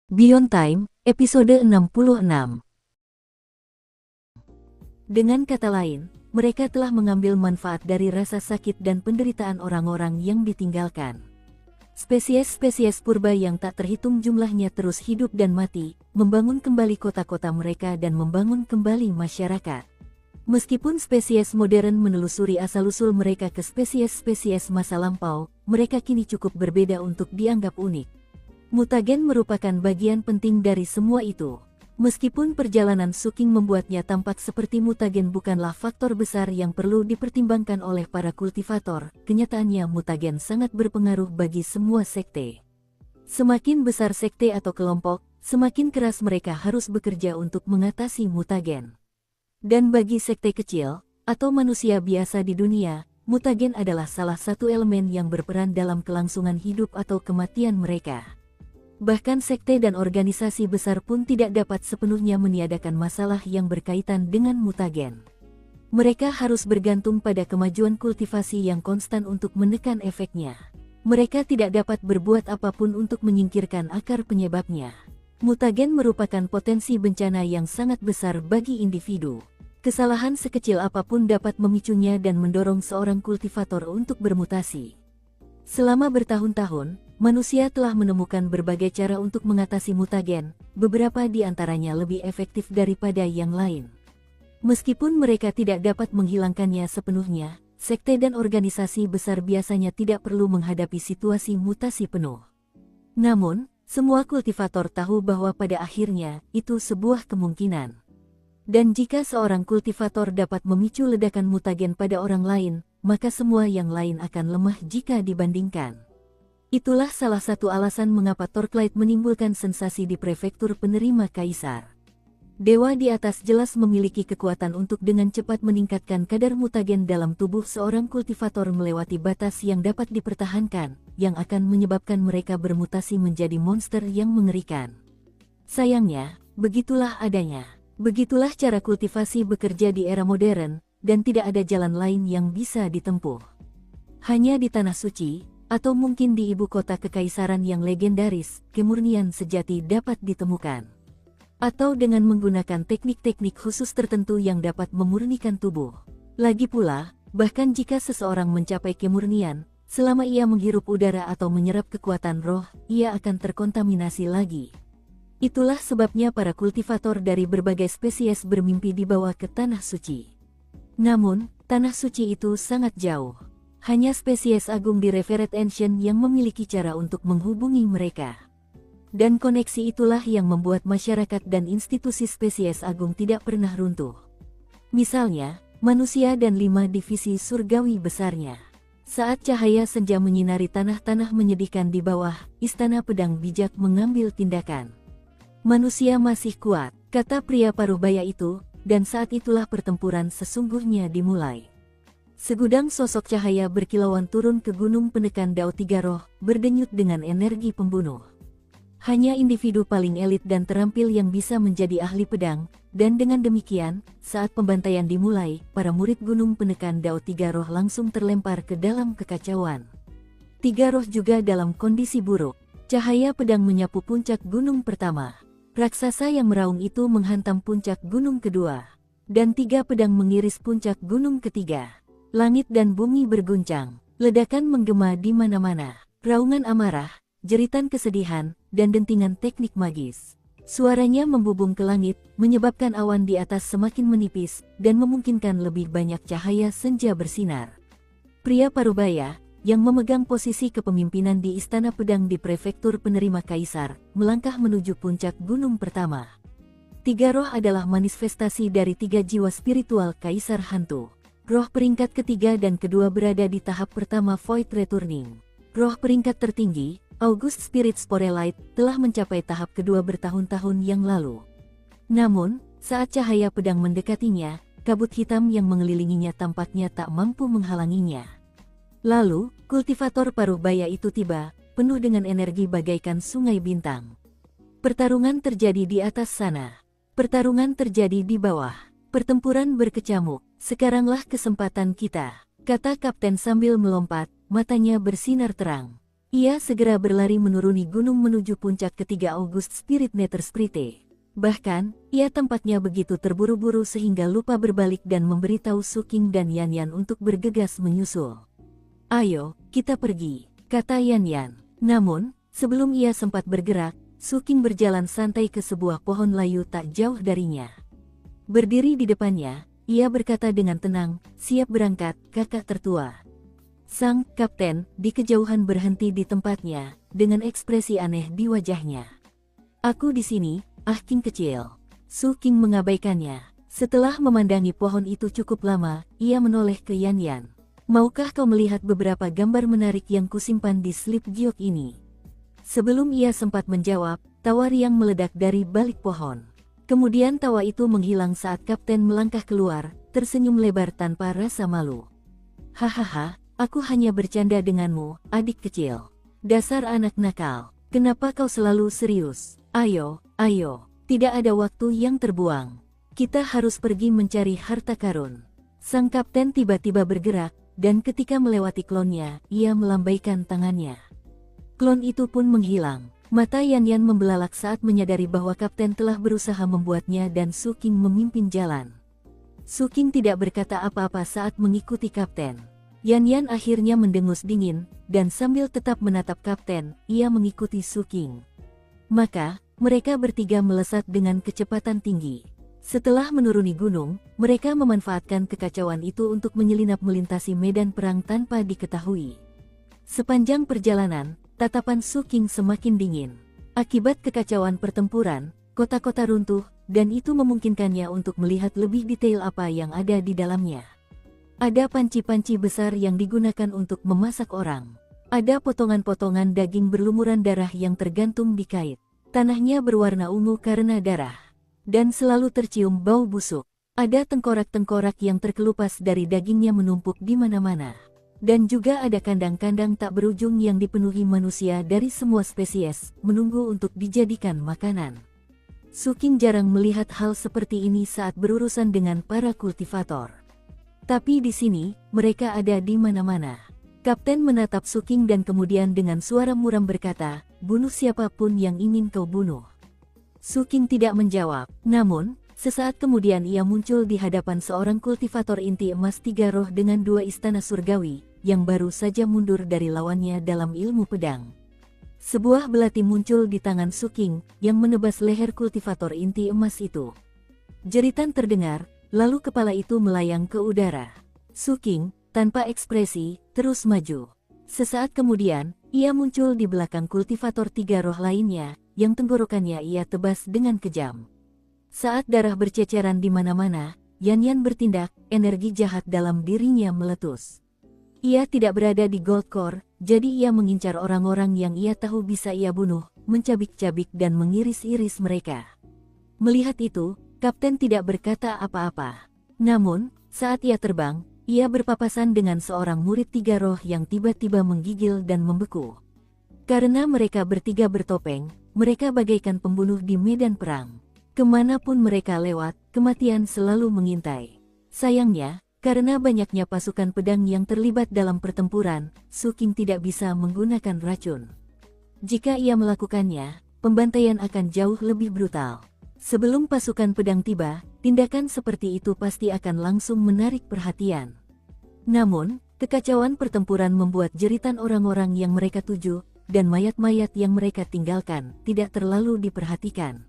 Beyond Time, episode 66. Dengan kata lain, mereka telah mengambil manfaat dari rasa sakit dan penderitaan orang-orang yang ditinggalkan. Spesies-spesies purba yang tak terhitung jumlahnya terus hidup dan mati, membangun kembali kota-kota mereka dan membangun kembali masyarakat. Meskipun spesies modern menelusuri asal-usul mereka ke spesies-spesies masa lampau, mereka kini cukup berbeda untuk dianggap unik. Mutagen merupakan bagian penting dari semua itu. Meskipun perjalanan Suking membuatnya tampak seperti mutagen bukanlah faktor besar yang perlu dipertimbangkan oleh para kultivator, kenyataannya mutagen sangat berpengaruh bagi semua sekte. Semakin besar sekte atau kelompok, semakin keras mereka harus bekerja untuk mengatasi mutagen. Dan bagi sekte kecil, atau manusia biasa di dunia, mutagen adalah salah satu elemen yang berperan dalam kelangsungan hidup atau kematian mereka. Bahkan sekte dan organisasi besar pun tidak dapat sepenuhnya meniadakan masalah yang berkaitan dengan mutagen. Mereka harus bergantung pada kemajuan kultivasi yang konstan untuk menekan efeknya. Mereka tidak dapat berbuat apapun untuk menyingkirkan akar penyebabnya. Mutagen merupakan potensi bencana yang sangat besar bagi individu. Kesalahan sekecil apapun dapat memicunya dan mendorong seorang kultivator untuk bermutasi. Selama bertahun-tahun, manusia telah menemukan berbagai cara untuk mengatasi mutagen, beberapa di antaranya lebih efektif daripada yang lain. Meskipun mereka tidak dapat menghilangkannya sepenuhnya, sekte dan organisasi besar biasanya tidak perlu menghadapi situasi mutasi penuh. Namun, semua kultivator tahu bahwa pada akhirnya, itu sebuah kemungkinan. Dan jika seorang kultivator dapat memicu ledakan mutagen pada orang lain, maka semua yang lain akan lemah jika dibandingkan. Itulah salah satu alasan mengapa Torchlight menimbulkan sensasi di prefektur penerima kaisar. Dewa di atas jelas memiliki kekuatan untuk dengan cepat meningkatkan kadar mutagen dalam tubuh seorang kultivator melewati batas yang dapat dipertahankan, yang akan menyebabkan mereka bermutasi menjadi monster yang mengerikan. Sayangnya, begitulah adanya. Begitulah cara kultivasi bekerja di era modern, dan tidak ada jalan lain yang bisa ditempuh. Hanya di Tanah Suci, atau mungkin di ibu kota kekaisaran yang legendaris, kemurnian sejati dapat ditemukan. Atau dengan menggunakan teknik-teknik khusus tertentu yang dapat memurnikan tubuh. Lagi pula, bahkan jika seseorang mencapai kemurnian, selama ia menghirup udara atau menyerap kekuatan roh, ia akan terkontaminasi lagi. Itulah sebabnya para kultivator dari berbagai spesies bermimpi dibawa ke Tanah Suci. Namun, Tanah Suci itu sangat jauh. Hanya spesies agung di Revered Ancient yang memiliki cara untuk menghubungi mereka. Dan koneksi itulah yang membuat masyarakat dan institusi spesies agung tidak pernah runtuh. Misalnya, manusia dan 5 divisi surgawi besarnya. Saat cahaya senja menyinari tanah-tanah menyedihkan di bawah, Istana Pedang Bijak mengambil tindakan. Manusia masih kuat, kata pria paruhbaya itu, dan saat itulah pertempuran sesungguhnya dimulai. Segudang sosok cahaya berkilauan turun ke gunung penekan Dao Tiga Roh, berdenyut dengan energi pembunuh. Hanya individu paling elit dan terampil yang bisa menjadi ahli pedang, dan dengan demikian, saat pembantaian dimulai, para murid gunung penekan Dao Tiga Roh langsung terlempar ke dalam kekacauan. Tiga Roh juga dalam kondisi buruk. Cahaya pedang menyapu puncak gunung pertama. Raksasa yang meraung itu menghantam puncak gunung kedua. Dan 3 pedang mengiris puncak gunung ketiga. Langit dan bumi berguncang. Ledakan menggema di mana-mana. Raungan amarah, jeritan kesedihan, dan dentingan teknik magis. Suaranya membubung ke langit, menyebabkan awan di atas semakin menipis, dan memungkinkan lebih banyak cahaya senja bersinar. Pria parubaya, yang memegang posisi kepemimpinan di Istana Pedang di prefektur penerima kaisar, melangkah menuju puncak gunung pertama. Tiga roh adalah manifestasi dari 3 jiwa spiritual kaisar hantu. Roh peringkat ketiga dan kedua berada di tahap pertama Void Returning. Roh peringkat tertinggi, August Spirit Sporelight, telah mencapai tahap kedua bertahun-tahun yang lalu. Namun, saat cahaya pedang mendekatinya, kabut hitam yang mengelilinginya tampaknya tak mampu menghalanginya. Lalu, kultivator paruhbaya itu tiba, penuh dengan energi bagaikan sungai bintang. Pertarungan terjadi di atas sana. Pertarungan terjadi di bawah. Pertempuran berkecamuk. Sekaranglah kesempatan kita, kata kapten sambil melompat, matanya bersinar terang. Ia segera berlari menuruni gunung menuju puncak ketiga August Spirit Nether Sprite. Bahkan, ia tampaknya begitu terburu-buru sehingga lupa berbalik dan memberitahu Su Qing dan Yan Yan untuk bergegas menyusul. "Ayo, kita pergi," kata Yan Yan. Namun, sebelum ia sempat bergerak, Su Qing berjalan santai ke sebuah pohon layu tak jauh darinya. Berdiri di depannya, ia berkata dengan tenang, "Siap berangkat, kakak tertua." Sang kapten di kejauhan berhenti di tempatnya, dengan ekspresi aneh di wajahnya. "Aku di sini, Ah King kecil." Su Qing mengabaikannya. Setelah memandangi pohon itu cukup lama, ia menoleh ke Yan Yan. "Maukah kau melihat beberapa gambar menarik yang kusimpan di slip giok ini?" Sebelum ia sempat menjawab, tawa riang meledak dari balik pohon. Kemudian tawa itu menghilang saat kapten melangkah keluar, tersenyum lebar tanpa rasa malu. "Hahaha. Aku hanya bercanda denganmu, adik kecil. Dasar anak nakal. Kenapa kau selalu serius? Ayo, ayo. Tidak ada waktu yang terbuang. Kita harus pergi mencari harta karun." Sang kapten tiba-tiba bergerak, dan ketika melewati klonnya, ia melambaikan tangannya. Klon itu pun menghilang. Mata Yan Yan membelalak saat menyadari bahwa kapten telah berusaha membuatnya dan Su Qing memimpin jalan. Su Qing tidak berkata apa-apa saat mengikuti kapten. Yan Yan akhirnya mendengus dingin, dan sambil tetap menatap kapten, ia mengikuti Su Qing. Maka, mereka bertiga melesat dengan kecepatan tinggi. Setelah menuruni gunung, mereka memanfaatkan kekacauan itu untuk menyelinap melintasi medan perang tanpa diketahui. Sepanjang perjalanan, tatapan Su Qing semakin dingin. Akibat kekacauan pertempuran, kota-kota runtuh, dan itu memungkinkannya untuk melihat lebih detail apa yang ada di dalamnya. Ada panci-panci besar yang digunakan untuk memasak orang. Ada potongan-potongan daging berlumuran darah yang tergantung di kait. Tanahnya berwarna ungu karena darah. Dan selalu tercium bau busuk. Ada tengkorak-tengkorak yang terkelupas dari dagingnya menumpuk di mana-mana. Dan juga ada kandang-kandang tak berujung yang dipenuhi manusia dari semua spesies, menunggu untuk dijadikan makanan. Su Qing jarang melihat hal seperti ini saat berurusan dengan para kultivator. Tapi di sini, mereka ada di mana-mana. Kapten menatap Su Qing dan kemudian dengan suara muram berkata, "Bunuh siapapun yang ingin kau bunuh." Su Qing tidak menjawab, namun, sesaat kemudian ia muncul di hadapan seorang kultivator inti emas 3 roh dengan 2 istana surgawi, yang baru saja mundur dari lawannya dalam ilmu pedang. Sebuah belati muncul di tangan Su Qing, yang menebas leher kultivator inti emas itu. Jeritan terdengar, lalu kepala itu melayang ke udara. Su Qing, tanpa ekspresi, terus maju. Sesaat kemudian, ia muncul di belakang kultivator 3 roh lainnya, yang tenggorokannya ia tebas dengan kejam. Saat darah berceceran di mana-mana, Yan Yan bertindak, energi jahat dalam dirinya meletus. Ia tidak berada di Gold Core, jadi ia mengincar orang-orang yang ia tahu bisa ia bunuh, mencabik-cabik dan mengiris-iris mereka. Melihat itu, kapten tidak berkata apa-apa. Namun, saat ia terbang, ia berpapasan dengan seorang murid 3 roh yang tiba-tiba menggigil dan membeku. Karena mereka bertiga bertopeng, mereka bagaikan pembunuh di medan perang. Kemanapun mereka lewat, kematian selalu mengintai. Sayangnya, karena banyaknya pasukan pedang yang terlibat dalam pertempuran, Su Qing tidak bisa menggunakan racun. Jika ia melakukannya, pembantaian akan jauh lebih brutal. Sebelum pasukan pedang tiba, tindakan seperti itu pasti akan langsung menarik perhatian. Namun, kekacauan pertempuran membuat jeritan orang-orang yang mereka tuju, dan mayat-mayat yang mereka tinggalkan, tidak terlalu diperhatikan.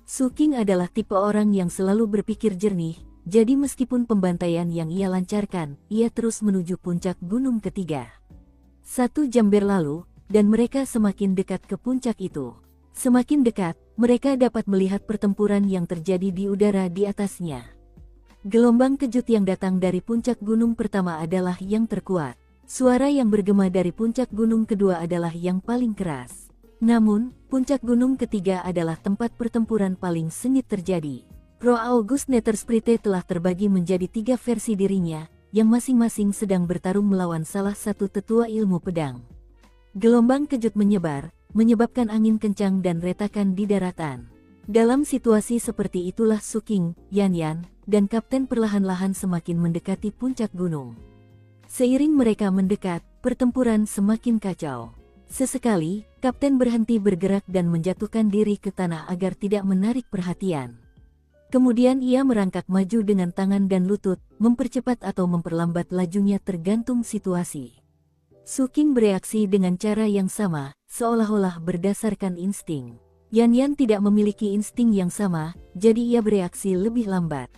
Su Qing adalah tipe orang yang selalu berpikir jernih, jadi meskipun pembantaian yang ia lancarkan, ia terus menuju puncak gunung ketiga. 1 jam berlalu, dan mereka semakin dekat ke puncak itu. Semakin dekat, mereka dapat melihat pertempuran yang terjadi di udara di atasnya. Gelombang kejut yang datang dari puncak gunung pertama adalah yang terkuat. Suara yang bergema dari puncak gunung kedua adalah yang paling keras. Namun, puncak gunung ketiga adalah tempat pertempuran paling sengit terjadi. Roh August Nether Sprite telah terbagi menjadi 3 versi dirinya, yang masing-masing sedang bertarung melawan salah satu tetua ilmu pedang. Gelombang kejut menyebar, menyebabkan angin kencang dan retakan di daratan. Dalam situasi seperti itulah Su Qing, Yan Yan, dan kapten perlahan-lahan semakin mendekati puncak gunung. Seiring mereka mendekat, pertempuran semakin kacau. Sesekali, kapten berhenti bergerak dan menjatuhkan diri ke tanah agar tidak menarik perhatian. Kemudian ia merangkak maju dengan tangan dan lutut, mempercepat atau memperlambat lajunya tergantung situasi. Su Qing bereaksi dengan cara yang sama, seolah-olah berdasarkan insting. Yan Yan tidak memiliki insting yang sama, jadi ia bereaksi lebih lambat.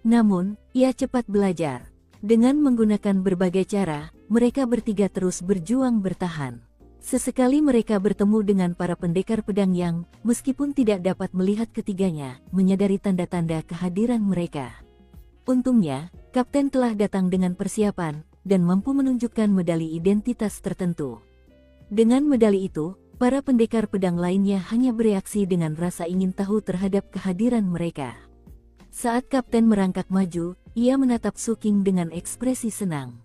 Namun, ia cepat belajar. Dengan menggunakan berbagai cara, mereka bertiga terus berjuang bertahan. Sesekali mereka bertemu dengan para pendekar pedang yang, meskipun tidak dapat melihat ketiganya, menyadari tanda-tanda kehadiran mereka. Untungnya, kapten telah datang dengan persiapan, dan mampu menunjukkan medali identitas tertentu. Dengan medali itu, para pendekar pedang lainnya hanya bereaksi dengan rasa ingin tahu terhadap kehadiran mereka. Saat kapten merangkak maju, ia menatap Su Qing dengan ekspresi senang.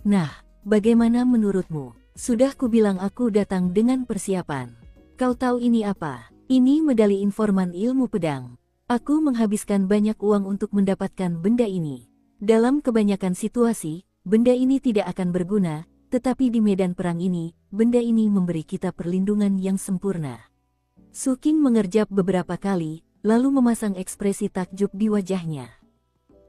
"Nah, bagaimana menurutmu? Sudah kubilang aku datang dengan persiapan. Kau tahu ini apa? Ini medali informan ilmu pedang. Aku menghabiskan banyak uang untuk mendapatkan benda ini. Dalam kebanyakan situasi, benda ini tidak akan berguna, tetapi di medan perang ini, benda ini memberi kita perlindungan yang sempurna." Su Qing mengerjap beberapa kali, lalu memasang ekspresi takjub di wajahnya.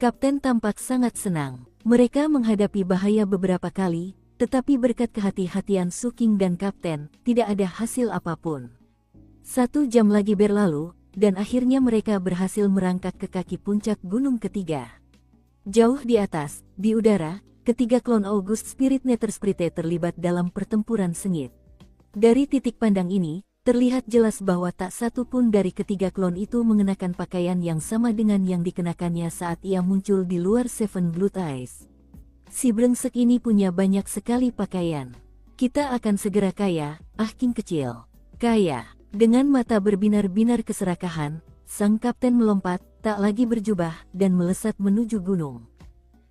Kapten tampak sangat senang. Mereka menghadapi bahaya beberapa kali, tetapi berkat kehati-hatian Su Qing dan kapten, tidak ada hasil apapun. 1 jam lagi berlalu, dan akhirnya mereka berhasil merangkak ke kaki puncak gunung ketiga. Jauh di atas, di udara, ketiga klon August Spirit Netherspirit terlibat dalam pertempuran sengit. Dari titik pandang ini, terlihat jelas bahwa tak satu pun dari ketiga klon itu mengenakan pakaian yang sama dengan yang dikenakannya saat ia muncul di luar Seven Blood Eyes. Si brengsek ini punya banyak sekali pakaian. Kita akan segera kaya, King kecil. Kaya. Dengan mata berbinar-binar keserakahan, sang kapten melompat, tak lagi berjubah, dan melesat menuju gunung.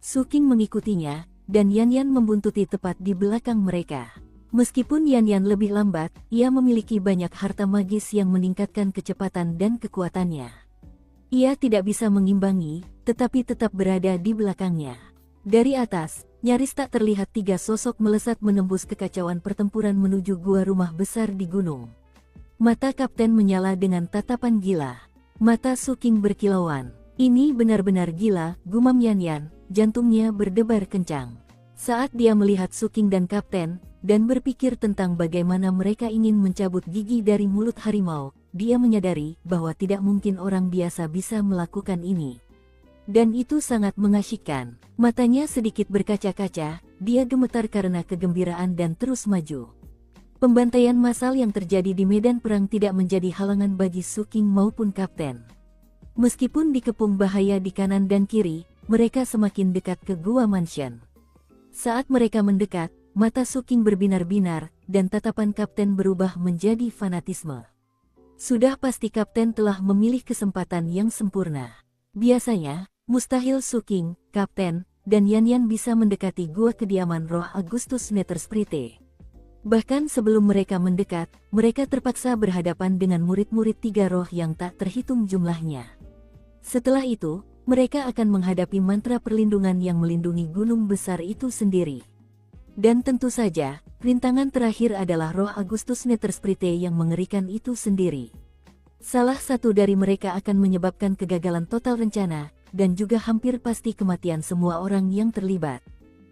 Su Qing mengikutinya, dan Yan Yan membuntuti tepat di belakang mereka. Meskipun Yan Yan lebih lambat, ia memiliki banyak harta magis yang meningkatkan kecepatan dan kekuatannya. Ia tidak bisa mengimbangi, tetapi tetap berada di belakangnya. Dari atas, nyaris tak terlihat 3 sosok melesat menembus kekacauan pertempuran menuju gua rumah besar di gunung. Mata kapten menyala dengan tatapan gila. Mata Su Qing berkilauan. "Ini benar-benar gila," gumam Yan Yan, jantungnya berdebar kencang. Saat dia melihat Su Qing dan kapten, dan berpikir tentang bagaimana mereka ingin mencabut gigi dari mulut harimau, dia menyadari bahwa tidak mungkin orang biasa bisa melakukan ini. Dan itu sangat mengasyikkan. Matanya sedikit berkaca-kaca, dia gemetar karena kegembiraan dan terus maju. Pembantaian massal yang terjadi di medan perang tidak menjadi halangan bagi Su Qing maupun kapten. Meskipun dikepung bahaya di kanan dan kiri, mereka semakin dekat ke gua mansion. Saat mereka mendekat, mata Su Qing berbinar-binar, dan tatapan kapten berubah menjadi fanatisme. Sudah pasti kapten telah memilih kesempatan yang sempurna. Biasanya, mustahil Su Qing, kapten, dan Yan Yan bisa mendekati gua kediaman roh Augustus Netherspirit. Bahkan sebelum mereka mendekat, mereka terpaksa berhadapan dengan murid-murid 3 roh yang tak terhitung jumlahnya. Setelah itu, mereka akan menghadapi mantra perlindungan yang melindungi gunung besar itu sendiri. Dan tentu saja, rintangan terakhir adalah roh Augustus Netherspirit yang mengerikan itu sendiri. Salah satu dari mereka akan menyebabkan kegagalan total rencana, dan juga hampir pasti kematian semua orang yang terlibat.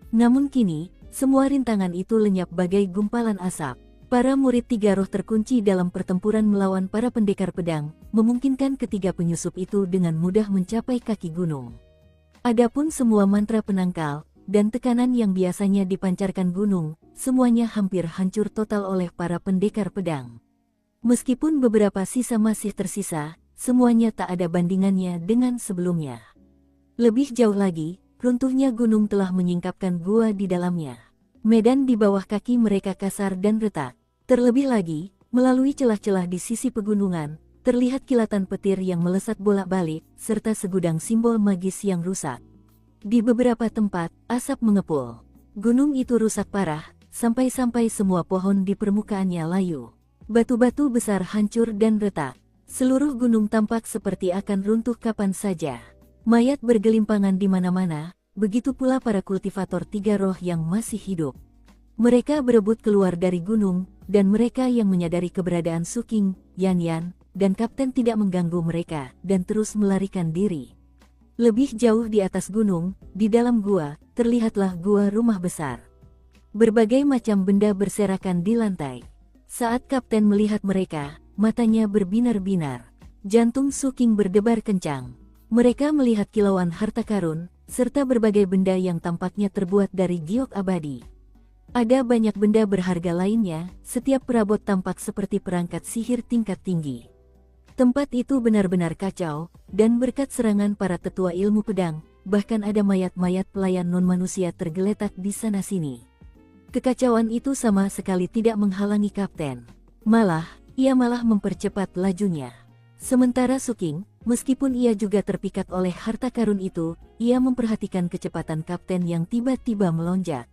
Namun kini, semua rintangan itu lenyap bagai gumpalan asap. Para murid 3 roh terkunci dalam pertempuran melawan para pendekar pedang, memungkinkan ketiga penyusup itu dengan mudah mencapai kaki gunung. Adapun semua mantra penangkal, dan tekanan yang biasanya dipancarkan gunung, semuanya hampir hancur total oleh para pendekar pedang. Meskipun beberapa sisa masih tersisa, semuanya tak ada bandingannya dengan sebelumnya. Lebih jauh lagi, runtuhnya gunung telah menyingkapkan gua di dalamnya. Medan di bawah kaki mereka kasar dan retak. Terlebih lagi, melalui celah-celah di sisi pegunungan, terlihat kilatan petir yang melesat bolak-balik, serta segudang simbol magis yang rusak. Di beberapa tempat, asap mengepul. Gunung itu rusak parah, sampai-sampai semua pohon di permukaannya layu. Batu-batu besar hancur dan retak. Seluruh gunung tampak seperti akan runtuh kapan saja. Mayat bergelimpangan di mana-mana, begitu pula para kultivator 3 roh yang masih hidup. Mereka berebut keluar dari gunung, dan mereka yang menyadari keberadaan Suking, Yan Yan, dan Kapten tidak mengganggu mereka, dan terus melarikan diri. Lebih jauh di atas gunung, di dalam gua, terlihatlah gua rumah besar. Berbagai macam benda berserakan di lantai. Saat Kapten melihat mereka, matanya berbinar-binar. Jantung Suking berdebar kencang. Mereka melihat kilauan harta karun, serta berbagai benda yang tampaknya terbuat dari giok abadi. Ada banyak benda berharga lainnya, setiap perabot tampak seperti perangkat sihir tingkat tinggi. Tempat itu benar-benar kacau, dan berkat serangan para tetua ilmu pedang, bahkan ada mayat-mayat pelayan non-manusia tergeletak di sana-sini. Kekacauan itu sama sekali tidak menghalangi Kapten. Ia malah mempercepat lajunya. Sementara Suking, meskipun ia juga terpikat oleh harta karun itu, ia memperhatikan kecepatan Kapten yang tiba-tiba melonjak.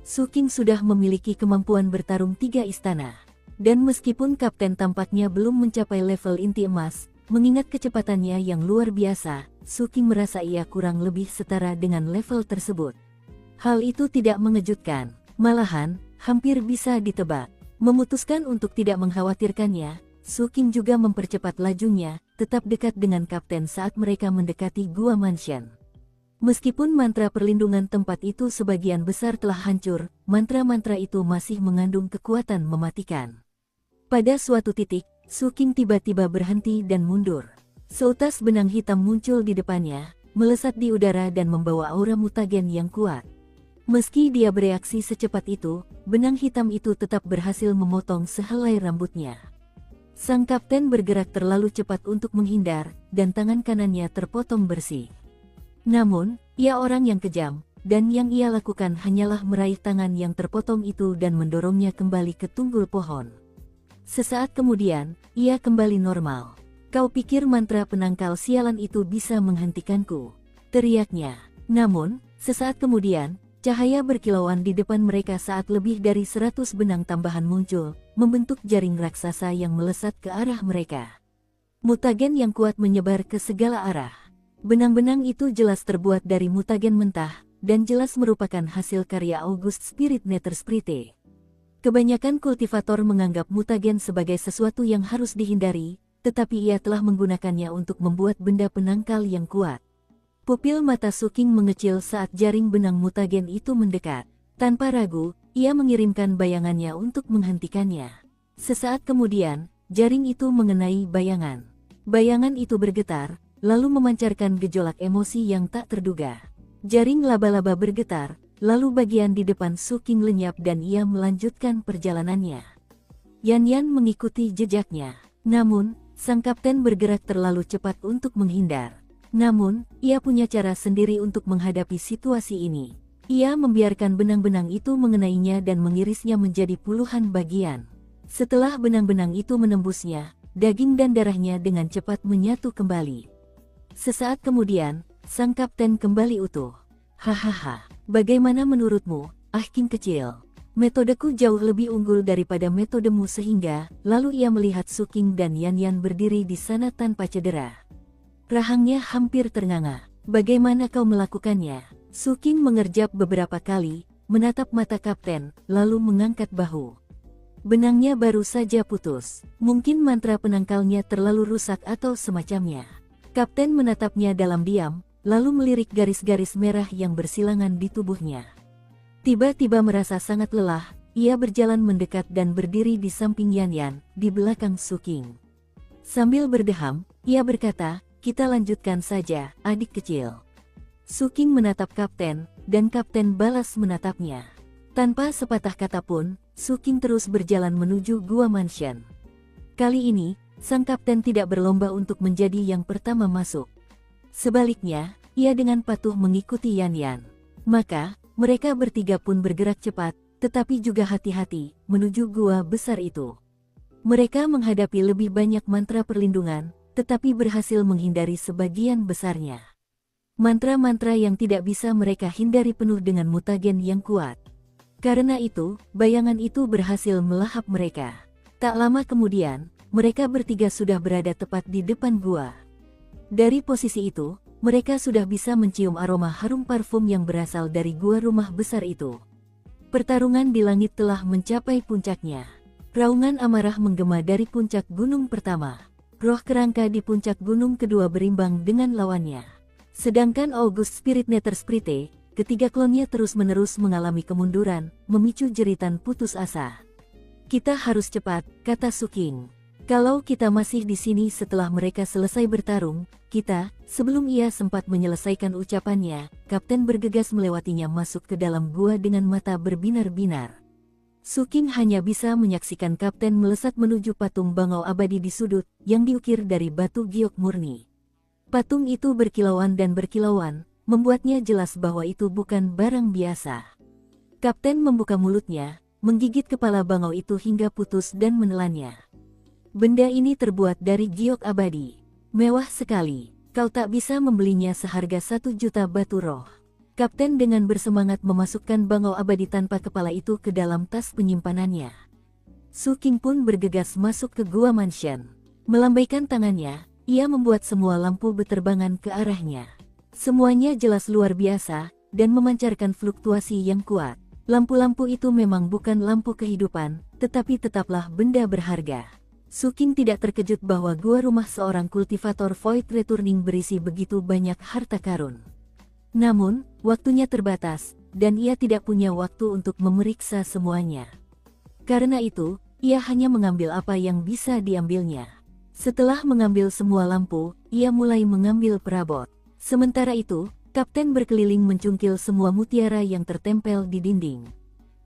Suking sudah memiliki kemampuan bertarung 3 istana. Dan meskipun Kapten tampaknya belum mencapai level inti emas, mengingat kecepatannya yang luar biasa, Suking merasa ia kurang lebih setara dengan level tersebut. Hal itu tidak mengejutkan, malahan, hampir bisa ditebak. Memutuskan untuk tidak mengkhawatirkannya, Suking juga mempercepat lajunya, tetap dekat dengan Kapten saat mereka mendekati Gua Mansion. Meskipun mantra perlindungan tempat itu sebagian besar telah hancur, mantra-mantra itu masih mengandung kekuatan mematikan. Pada suatu titik, Suking tiba-tiba berhenti dan mundur. Seutas benang hitam muncul di depannya, melesat di udara dan membawa aura mutagen yang kuat. Meski dia bereaksi secepat itu, benang hitam itu tetap berhasil memotong sehelai rambutnya. Sang Kapten bergerak terlalu cepat untuk menghindar, dan tangan kanannya terpotong bersih. Namun, ia orang yang kejam, dan yang ia lakukan hanyalah meraih tangan yang terpotong itu dan mendorongnya kembali ke tunggul pohon. Sesaat kemudian, ia kembali normal. "Kau pikir mantra penangkal sialan itu bisa menghentikanku?" teriaknya. Namun, sesaat kemudian, cahaya berkilauan di depan mereka saat lebih dari 100 benang tambahan muncul, membentuk jaring raksasa yang melesat ke arah mereka. Mutagen yang kuat menyebar ke segala arah. Benang-benang itu jelas terbuat dari mutagen mentah, dan jelas merupakan hasil karya August Spirit Nether Sprite. Kebanyakan kultivator menganggap mutagen sebagai sesuatu yang harus dihindari, tetapi ia telah menggunakannya untuk membuat benda penangkal yang kuat. Pupil mata Suking mengecil saat jaring benang mutagen itu mendekat. Tanpa ragu, ia mengirimkan bayangannya untuk menghentikannya. Sesaat kemudian, jaring itu mengenai bayangan. Bayangan itu bergetar, lalu memancarkan gejolak emosi yang tak terduga. Jaring laba-laba bergetar, lalu bagian di depan Suking lenyap dan ia melanjutkan perjalanannya. Yan Yan mengikuti jejaknya. Namun, sang Kapten bergerak terlalu cepat untuk menghindar. Namun, ia punya cara sendiri untuk menghadapi situasi ini. Ia membiarkan benang-benang itu mengenainya dan mengirisnya menjadi puluhan bagian. Setelah benang-benang itu menembusnya, daging dan darahnya dengan cepat menyatu kembali. Sesaat kemudian, sang Kapten kembali utuh. "Hahaha, bagaimana menurutmu, King kecil? Metodeku jauh lebih unggul daripada metodemu." Sehingga, lalu ia melihat Suking dan Yan Yan berdiri di sana tanpa cedera. Rahangnya hampir ternganga. "Bagaimana kau melakukannya?" Suking mengerjap beberapa kali, menatap mata Kapten, lalu mengangkat bahu. Benangnya baru saja putus. Mungkin mantra penangkalnya terlalu rusak atau semacamnya. Kapten menatapnya dalam diam, lalu melirik garis-garis merah yang bersilangan di tubuhnya. Tiba-tiba merasa sangat lelah, ia berjalan mendekat dan berdiri di samping Yan Yan, di belakang Suking. Sambil berdeham, ia berkata, "Kita lanjutkan saja, adik kecil." Suking menatap Kapten, dan Kapten balas menatapnya. Tanpa sepatah kata pun, Suking terus berjalan menuju Gua Mansion. Kali ini, sang Kapten tidak berlomba untuk menjadi yang pertama masuk. Sebaliknya, ia dengan patuh mengikuti Yan Yan. Maka, mereka bertiga pun bergerak cepat, tetapi juga hati-hati, menuju gua besar itu. Mereka menghadapi lebih banyak mantra perlindungan, tetapi berhasil menghindari sebagian besarnya. Mantra-mantra yang tidak bisa mereka hindari penuh dengan mutagen yang kuat. Karena itu, bayangan itu berhasil melahap mereka. Tak lama kemudian, mereka bertiga sudah berada tepat di depan gua. Dari posisi itu, mereka sudah bisa mencium aroma harum parfum yang berasal dari gua rumah besar itu. Pertarungan di langit telah mencapai puncaknya. Raungan amarah menggema dari puncak gunung pertama. Roh kerangka di puncak gunung kedua berimbang dengan lawannya. Sedangkan August Spirit Nether Sprite, ketiga klonnya terus-menerus mengalami kemunduran, memicu jeritan putus asa. Kita harus cepat, kata Suking. Kalau kita masih di sini setelah mereka selesai bertarung, sebelum ia sempat menyelesaikan ucapannya, Kapten bergegas melewatinya masuk ke dalam gua dengan mata berbinar-binar. Suking hanya bisa menyaksikan Kapten melesat menuju patung bangau abadi di sudut, yang diukir dari batu giok murni. Patung itu berkilauan dan berkilauan, membuatnya jelas bahwa itu bukan barang biasa. Kapten membuka mulutnya, menggigit kepala bangau itu hingga putus dan menelannya. Benda ini terbuat dari giok abadi. Mewah sekali. Kau tak bisa membelinya seharga 1 juta batu roh. Kapten dengan bersemangat memasukkan bangau abadi tanpa kepala itu ke dalam tas penyimpanannya. Suking pun bergegas masuk ke gua mansion. Melambaikan tangannya, ia membuat semua lampu beterbangan ke arahnya. Semuanya jelas luar biasa, dan memancarkan fluktuasi yang kuat. Lampu-lampu itu memang bukan lampu kehidupan, tetapi tetaplah benda berharga. Suking tidak terkejut bahwa gua rumah seorang kultivator Void Returning berisi begitu banyak harta karun. Namun, waktunya terbatas, dan ia tidak punya waktu untuk memeriksa semuanya. Karena itu, ia hanya mengambil apa yang bisa diambilnya. Setelah mengambil semua lampu, ia mulai mengambil perabot. Sementara itu, Kapten berkeliling mencungkil semua mutiara yang tertempel di dinding.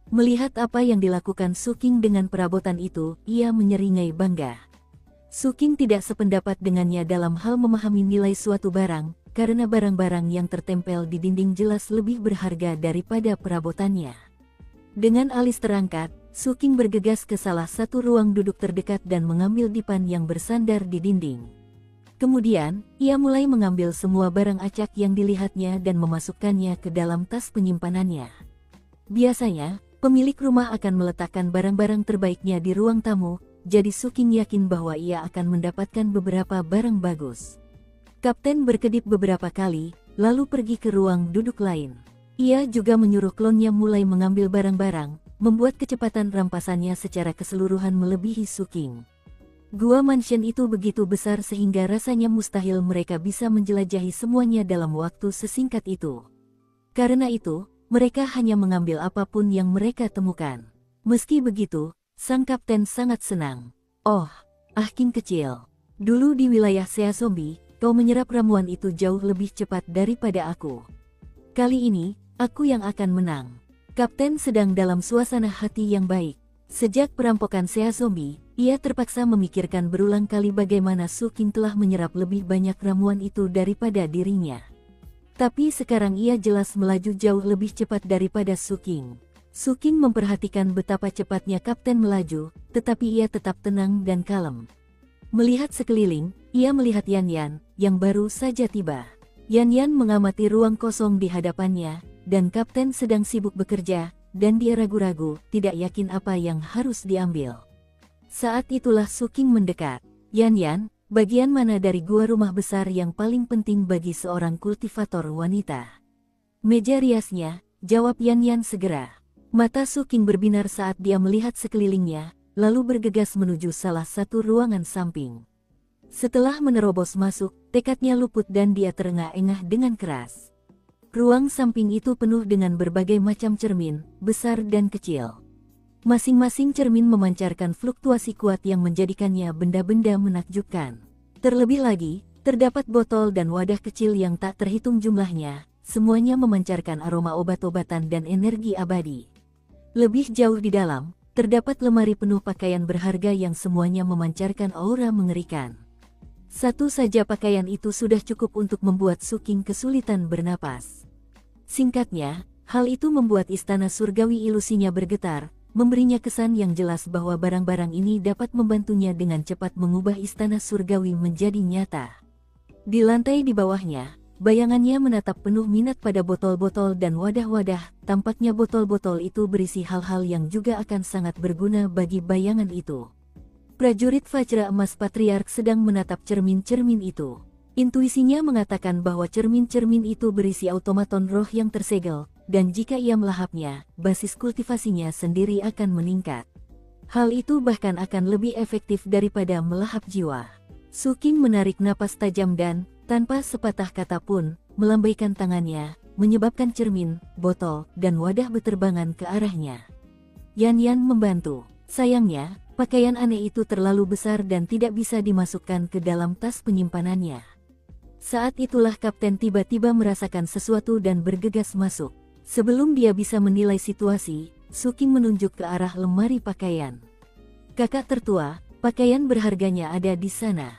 Melihat apa yang dilakukan Suking dengan perabotan itu, ia menyeringai bangga. Suking tidak sependapat dengannya dalam hal memahami nilai suatu barang, karena barang-barang yang tertempel di dinding jelas lebih berharga daripada perabotannya. Dengan alis terangkat, Suking bergegas ke salah satu ruang duduk terdekat dan mengambil dipan yang bersandar di dinding. Kemudian, ia mulai mengambil semua barang acak yang dilihatnya dan memasukkannya ke dalam tas penyimpanannya. Biasanya, pemilik rumah akan meletakkan barang-barang terbaiknya di ruang tamu, jadi Suking yakin bahwa ia akan mendapatkan beberapa barang bagus. Kapten berkedip beberapa kali, lalu pergi ke ruang duduk lain. Ia juga menyuruh klonnya mulai mengambil barang-barang, membuat kecepatan rampasannya secara keseluruhan melebihi Suking. Gua mansion itu begitu besar sehingga rasanya mustahil mereka bisa menjelajahi semuanya dalam waktu sesingkat itu. Karena itu, mereka hanya mengambil apapun yang mereka temukan. Meski begitu, sang kapten sangat senang. Oh, King kecil. Dulu di wilayah Sea Zombie, kau menyerap ramuan itu jauh lebih cepat daripada aku. Kali ini, aku yang akan menang. Kapten sedang dalam suasana hati yang baik. Sejak perampokan Sea Zombie, ia terpaksa memikirkan berulang kali bagaimana Suking telah menyerap lebih banyak ramuan itu daripada dirinya. Tapi sekarang ia jelas melaju jauh lebih cepat daripada Suking. Suking memperhatikan betapa cepatnya Kapten melaju, tetapi ia tetap tenang dan kalem. Melihat sekeliling, ia melihat Yan Yan, yang baru saja tiba. Yan Yan mengamati ruang kosong di hadapannya, dan Kapten sedang sibuk bekerja, dan dia ragu-ragu, tidak yakin apa yang harus diambil. Saat itulah Suking mendekat. Yan Yan, bagian mana dari gua rumah besar yang paling penting bagi seorang kultivator wanita? Meja riasnya, jawab Yan Yan segera. Mata Suking berbinar saat dia melihat sekelilingnya, lalu bergegas menuju salah satu ruangan samping. Setelah menerobos masuk, tekadnya luput dan dia terengah-engah dengan keras. Ruang samping itu penuh dengan berbagai macam cermin, besar dan kecil. Masing-masing cermin memancarkan fluktuasi kuat yang menjadikannya benda-benda menakjubkan. Terlebih lagi, terdapat botol dan wadah kecil yang tak terhitung jumlahnya, semuanya memancarkan aroma obat-obatan dan energi abadi. Lebih jauh di dalam, terdapat lemari penuh pakaian berharga yang semuanya memancarkan aura mengerikan. Satu saja pakaian itu sudah cukup untuk membuat Suking kesulitan bernapas. Singkatnya, hal itu membuat istana surgawi ilusinya bergetar, memberinya kesan yang jelas bahwa barang-barang ini dapat membantunya dengan cepat mengubah istana surgawi menjadi nyata. Di lantai di bawahnya, bayangannya menatap penuh minat pada botol-botol dan wadah-wadah, tampaknya botol-botol itu berisi hal-hal yang juga akan sangat berguna bagi bayangan itu. Prajurit Vajra Emas Patriark sedang menatap cermin-cermin itu. Intuisinya mengatakan bahwa cermin-cermin itu berisi automaton roh yang tersegel, dan jika ia melahapnya, basis kultivasinya sendiri akan meningkat. Hal itu bahkan akan lebih efektif daripada melahap jiwa. Su Qing menarik napas tajam dan, tanpa sepatah kata pun, melambaikan tangannya, menyebabkan cermin, botol, dan wadah beterbangan ke arahnya. Yan Yan membantu. Sayangnya, pakaian aneh itu terlalu besar dan tidak bisa dimasukkan ke dalam tas penyimpanannya. Saat itulah Kapten tiba-tiba merasakan sesuatu dan bergegas masuk. Sebelum dia bisa menilai situasi, Su Qing menunjuk ke arah lemari pakaian. "Kakak tertua, pakaian berharganya ada di sana."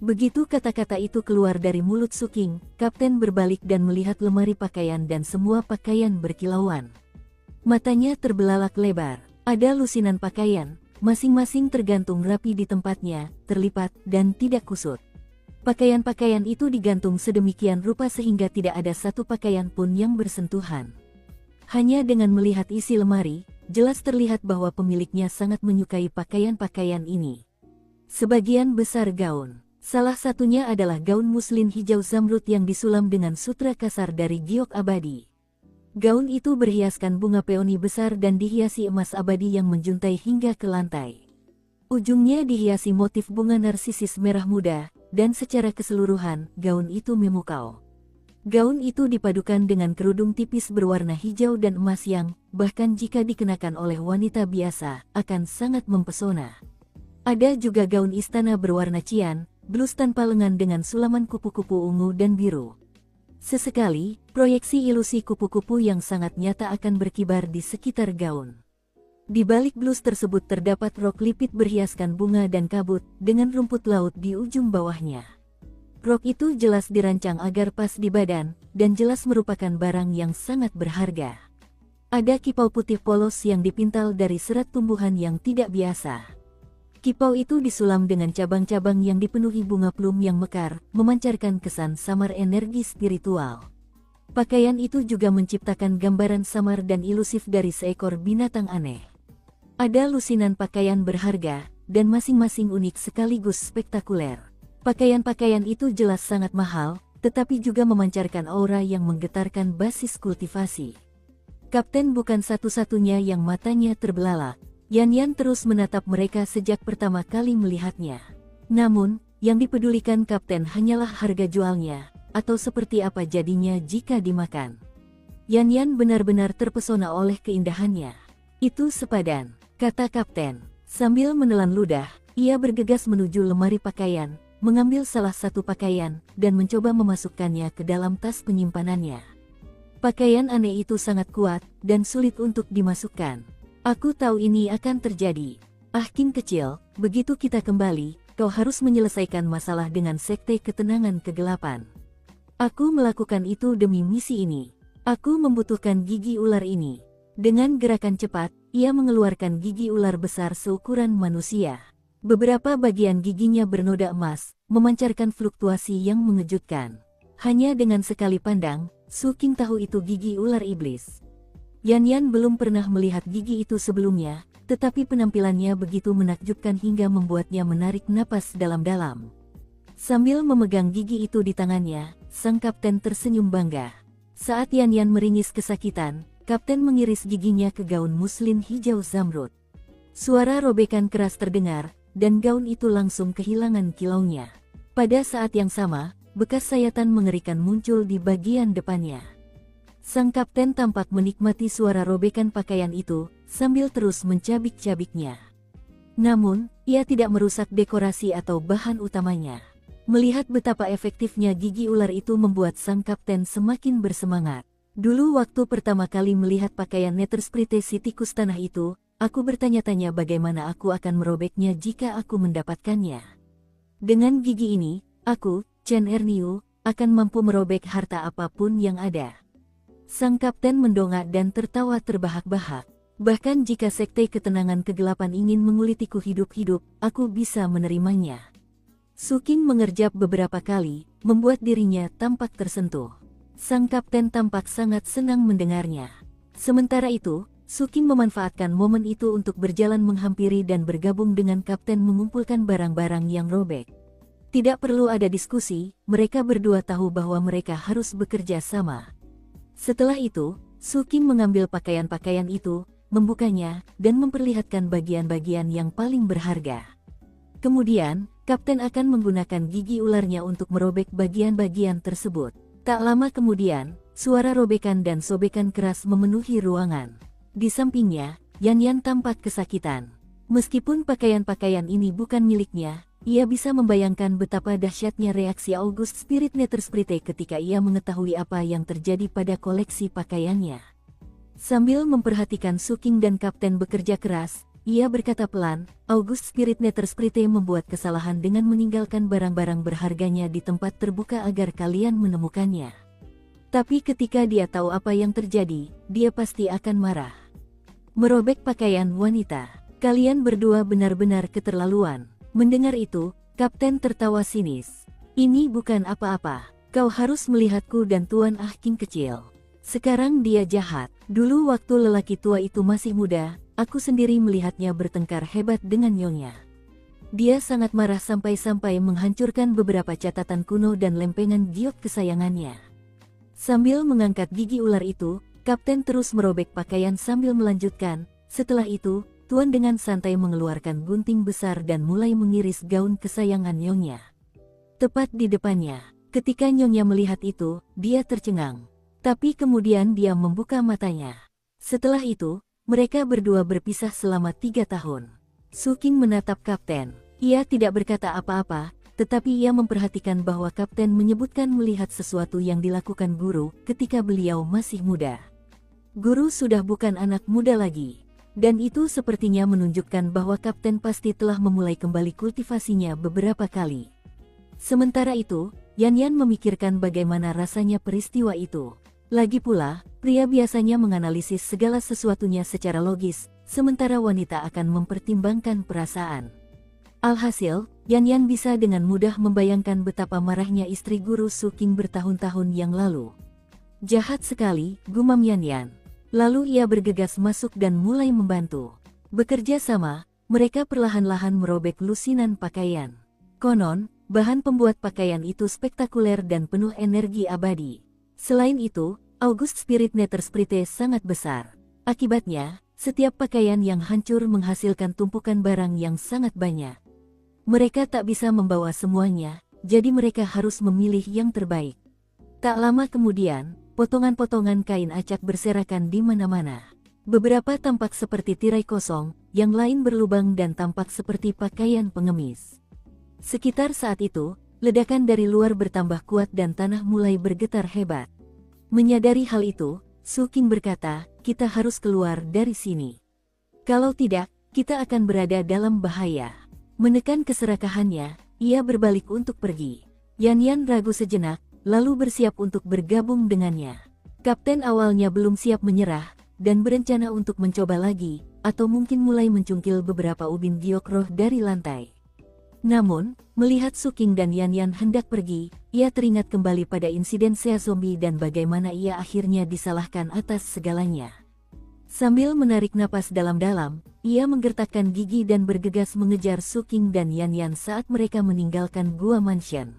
Begitu kata-kata itu keluar dari mulut Su Qing, Kapten berbalik dan melihat lemari pakaian dan semua pakaian berkilauan. Matanya terbelalak lebar. Ada lusinan pakaian, masing-masing tergantung rapi di tempatnya, terlipat, dan tidak kusut. Pakaian-pakaian itu digantung sedemikian rupa sehingga tidak ada satu pakaian pun yang bersentuhan. Hanya dengan melihat isi lemari, jelas terlihat bahwa pemiliknya sangat menyukai pakaian-pakaian ini. Sebagian besar gaun. Salah satunya adalah gaun muslin hijau zamrud yang disulam dengan sutra kasar dari giok abadi. Gaun itu berhiaskan bunga peoni besar dan dihiasi emas abadi yang menjuntai hingga ke lantai. Ujungnya dihiasi motif bunga narsisis merah muda, dan secara keseluruhan, gaun itu memukau. Gaun itu dipadukan dengan kerudung tipis berwarna hijau dan emas yang, bahkan jika dikenakan oleh wanita biasa, akan sangat mempesona. Ada juga gaun istana berwarna cian, blus tanpa lengan dengan sulaman kupu-kupu ungu dan biru. Sesekali, proyeksi ilusi kupu-kupu yang sangat nyata akan berkibar di sekitar gaun. Di balik blus tersebut terdapat rok lipit berhiaskan bunga dan kabut, dengan rumput laut di ujung bawahnya. Rok itu jelas dirancang agar pas di badan, dan jelas merupakan barang yang sangat berharga. Ada kipau putih polos yang dipintal dari serat tumbuhan yang tidak biasa. Kipau itu disulam dengan cabang-cabang yang dipenuhi bunga plum yang mekar, memancarkan kesan samar energi spiritual. Pakaian itu juga menciptakan gambaran samar dan ilusif dari seekor binatang aneh. Ada lusinan pakaian berharga, dan masing-masing unik sekaligus spektakuler. Pakaian-pakaian itu jelas sangat mahal, tetapi juga memancarkan aura yang menggetarkan basis kultivasi. Kapten bukan satu-satunya yang matanya terbelalak. Yan Yan terus menatap mereka sejak pertama kali melihatnya. Namun, yang dipedulikan Kapten hanyalah harga jualnya, atau seperti apa jadinya jika dimakan. Yan Yan benar-benar terpesona oleh keindahannya. "Itu sepadan," kata Kapten. Sambil menelan ludah, ia bergegas menuju lemari pakaian, mengambil salah satu pakaian, dan mencoba memasukkannya ke dalam tas penyimpanannya. Pakaian aneh itu sangat kuat, dan sulit untuk dimasukkan. "Aku tahu ini akan terjadi. Ah King kecil, begitu kita kembali, kau harus menyelesaikan masalah dengan sekte ketenangan kegelapan. Aku melakukan itu demi misi ini. Aku membutuhkan gigi ular ini." Dengan gerakan cepat, ia mengeluarkan gigi ular besar seukuran manusia. Beberapa bagian giginya bernoda emas, memancarkan fluktuasi yang mengejutkan. Hanya dengan sekali pandang, Su Qing tahu itu gigi ular iblis. Yan Yan belum pernah melihat gigi itu sebelumnya, tetapi penampilannya begitu menakjubkan hingga membuatnya menarik napas dalam-dalam. Sambil memegang gigi itu di tangannya, sang kapten tersenyum bangga. Saat Yan Yan meringis kesakitan, Kapten mengiris giginya ke gaun muslin hijau zamrud. Suara robekan keras terdengar, dan gaun itu langsung kehilangan kilaunya. Pada saat yang sama, bekas sayatan mengerikan muncul di bagian depannya. Sang kapten tampak menikmati suara robekan pakaian itu, sambil terus mencabik-cabiknya. Namun, ia tidak merusak dekorasi atau bahan utamanya. Melihat betapa efektifnya gigi ular itu membuat sang kapten semakin bersemangat. "Dulu waktu pertama kali melihat pakaian Netersprite si tikus tanah itu, aku bertanya-tanya bagaimana aku akan merobeknya jika aku mendapatkannya. Dengan gigi ini, aku, Chen Erniu, akan mampu merobek harta apapun yang ada." Sang kapten mendongak dan tertawa terbahak-bahak. "Bahkan jika sekte ketenangan kegelapan ingin mengulitiku hidup-hidup, aku bisa menerimanya." Su Qing mengerjap beberapa kali, membuat dirinya tampak tersentuh. Sang kapten tampak sangat senang mendengarnya. Sementara itu, Su Qing memanfaatkan momen itu untuk berjalan menghampiri dan bergabung dengan kapten mengumpulkan barang-barang yang robek. Tidak perlu ada diskusi, mereka berdua tahu bahwa mereka harus bekerja sama. Setelah itu, Su King mengambil pakaian-pakaian itu, membukanya, dan memperlihatkan bagian-bagian yang paling berharga. Kemudian, Kapten akan menggunakan gigi ularnya untuk merobek bagian-bagian tersebut. Tak lama kemudian, suara robekan dan sobekan keras memenuhi ruangan. Di sampingnya, Yan Yan tampak kesakitan. Meskipun pakaian-pakaian ini bukan miliknya, ia bisa membayangkan betapa dahsyatnya reaksi August Spirit Netherspirit ketika ia mengetahui apa yang terjadi pada koleksi pakaiannya. Sambil memperhatikan Su King dan Kapten bekerja keras, ia berkata pelan, August Spirit Netherspirit membuat kesalahan dengan meninggalkan barang-barang berharganya di tempat terbuka agar kalian menemukannya. Tapi ketika dia tahu apa yang terjadi, dia pasti akan marah. Merobek pakaian wanita. Kalian berdua benar-benar keterlaluan. Mendengar itu, Kapten tertawa sinis. Ini bukan apa-apa. Kau harus melihatku dan Tuan Ah King kecil. Sekarang dia jahat. Dulu waktu lelaki tua itu masih muda, aku sendiri melihatnya bertengkar hebat dengan nyonya. Dia sangat marah sampai-sampai menghancurkan beberapa catatan kuno dan lempengan giok kesayangannya. Sambil mengangkat gigi ular itu, Kapten terus merobek pakaian sambil melanjutkan, setelah itu, Tuan dengan santai mengeluarkan gunting besar dan mulai mengiris gaun kesayangan nyonya. Tepat di depannya, ketika nyonya melihat itu, dia tercengang. Tapi kemudian dia membuka matanya. Setelah itu, mereka berdua berpisah selama 3 tahun. Su King menatap Kapten. Ia tidak berkata apa-apa, tetapi ia memperhatikan bahwa Kapten menyebutkan melihat sesuatu yang dilakukan guru ketika beliau masih muda. Guru sudah bukan anak muda lagi. Dan itu sepertinya menunjukkan bahwa Kapten pasti telah memulai kembali kultivasinya beberapa kali. Sementara itu, Yan Yan memikirkan bagaimana rasanya peristiwa itu. Lagi pula, pria biasanya menganalisis segala sesuatunya secara logis, sementara wanita akan mempertimbangkan perasaan. Alhasil, Yan Yan bisa dengan mudah membayangkan betapa marahnya istri guru Su King bertahun-tahun yang lalu. Jahat sekali, gumam Yan Yan. Lalu ia bergegas masuk dan mulai membantu. Bekerja sama, mereka perlahan-lahan merobek lusinan pakaian. Konon, bahan pembuat pakaian itu spektakuler dan penuh energi abadi. Selain itu, August Spirit Netherspirit sangat besar. Akibatnya, setiap pakaian yang hancur menghasilkan tumpukan barang yang sangat banyak. Mereka tak bisa membawa semuanya, jadi mereka harus memilih yang terbaik. Tak lama kemudian, potongan-potongan kain acak berserakan di mana-mana. Beberapa tampak seperti tirai kosong, yang lain berlubang dan tampak seperti pakaian pengemis. Sekitar saat itu, ledakan dari luar bertambah kuat dan tanah mulai bergetar hebat. Menyadari hal itu, Su King berkata, kita harus keluar dari sini. Kalau tidak, kita akan berada dalam bahaya. Menekan keserakahannya, ia berbalik untuk pergi. Yan Yan ragu sejenak, lalu bersiap untuk bergabung dengannya. Kapten awalnya belum siap menyerah, dan berencana untuk mencoba lagi, atau mungkin mulai mencungkil beberapa ubin giok roh dari lantai. Namun, melihat Su King dan Yan Yan hendak pergi, ia teringat kembali pada insiden Sea Zombie dan bagaimana ia akhirnya disalahkan atas segalanya. Sambil menarik napas dalam-dalam, ia menggertakkan gigi dan bergegas mengejar Su King dan Yan Yan saat mereka meninggalkan gua mansion.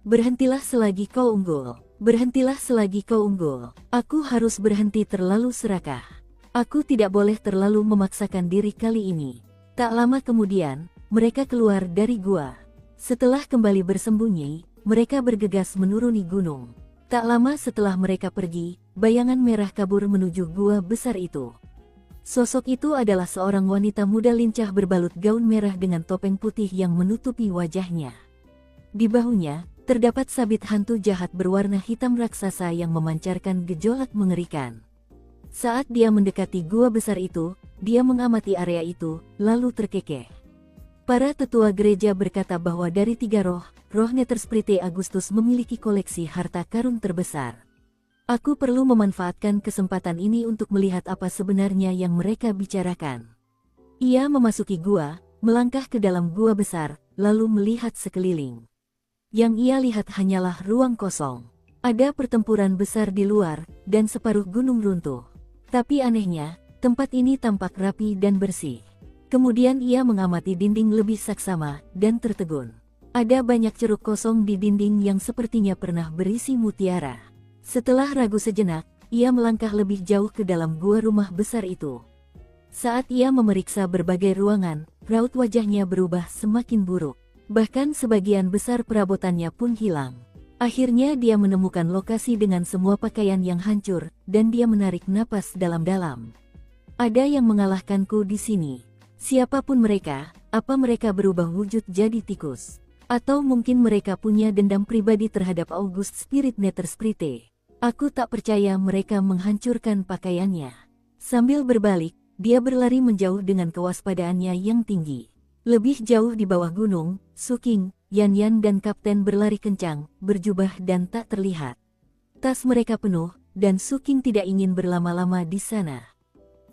Berhentilah selagi kau unggul. Berhentilah selagi kau unggul. Aku harus berhenti terlalu serakah. Aku tidak boleh terlalu memaksakan diri kali ini. Tak lama kemudian, mereka keluar dari gua. Setelah kembali bersembunyi, mereka bergegas menuruni gunung. Tak lama setelah mereka pergi, bayangan merah kabur menuju gua besar itu. Sosok itu adalah seorang wanita muda lincah berbalut gaun merah dengan topeng putih yang menutupi wajahnya. Di bahunya, terdapat sabit hantu jahat berwarna hitam raksasa yang memancarkan gejolak mengerikan. Saat dia mendekati gua besar itu, dia mengamati area itu, lalu terkekeh. Para tetua gereja berkata bahwa dari 3 roh Netherspirit Augustus memiliki koleksi harta karun terbesar. Aku perlu memanfaatkan kesempatan ini untuk melihat apa sebenarnya yang mereka bicarakan. Ia memasuki gua, melangkah ke dalam gua besar, lalu melihat sekeliling. Yang ia lihat hanyalah ruang kosong. Ada pertempuran besar di luar, dan separuh gunung runtuh. Tapi anehnya, tempat ini tampak rapi dan bersih. Kemudian ia mengamati dinding lebih saksama, dan tertegun. Ada banyak ceruk kosong di dinding yang sepertinya pernah berisi mutiara. Setelah ragu sejenak, ia melangkah lebih jauh ke dalam gua rumah besar itu. Saat ia memeriksa berbagai ruangan, raut wajahnya berubah semakin buruk. Bahkan sebagian besar perabotannya pun hilang. Akhirnya dia menemukan lokasi dengan semua pakaian yang hancur, dan dia menarik napas dalam-dalam. Ada yang mengalahkanku di sini. Siapapun mereka, apa mereka berubah wujud jadi tikus? Atau mungkin mereka punya dendam pribadi terhadap August Spirit Netherspirit. Aku tak percaya mereka menghancurkan pakaiannya. Sambil berbalik, dia berlari menjauh dengan kewaspadaannya yang tinggi. Lebih jauh di bawah gunung, Suking, Yan Yan dan Kapten berlari kencang, berjubah dan tak terlihat. Tas mereka penuh, dan Suking tidak ingin berlama-lama di sana.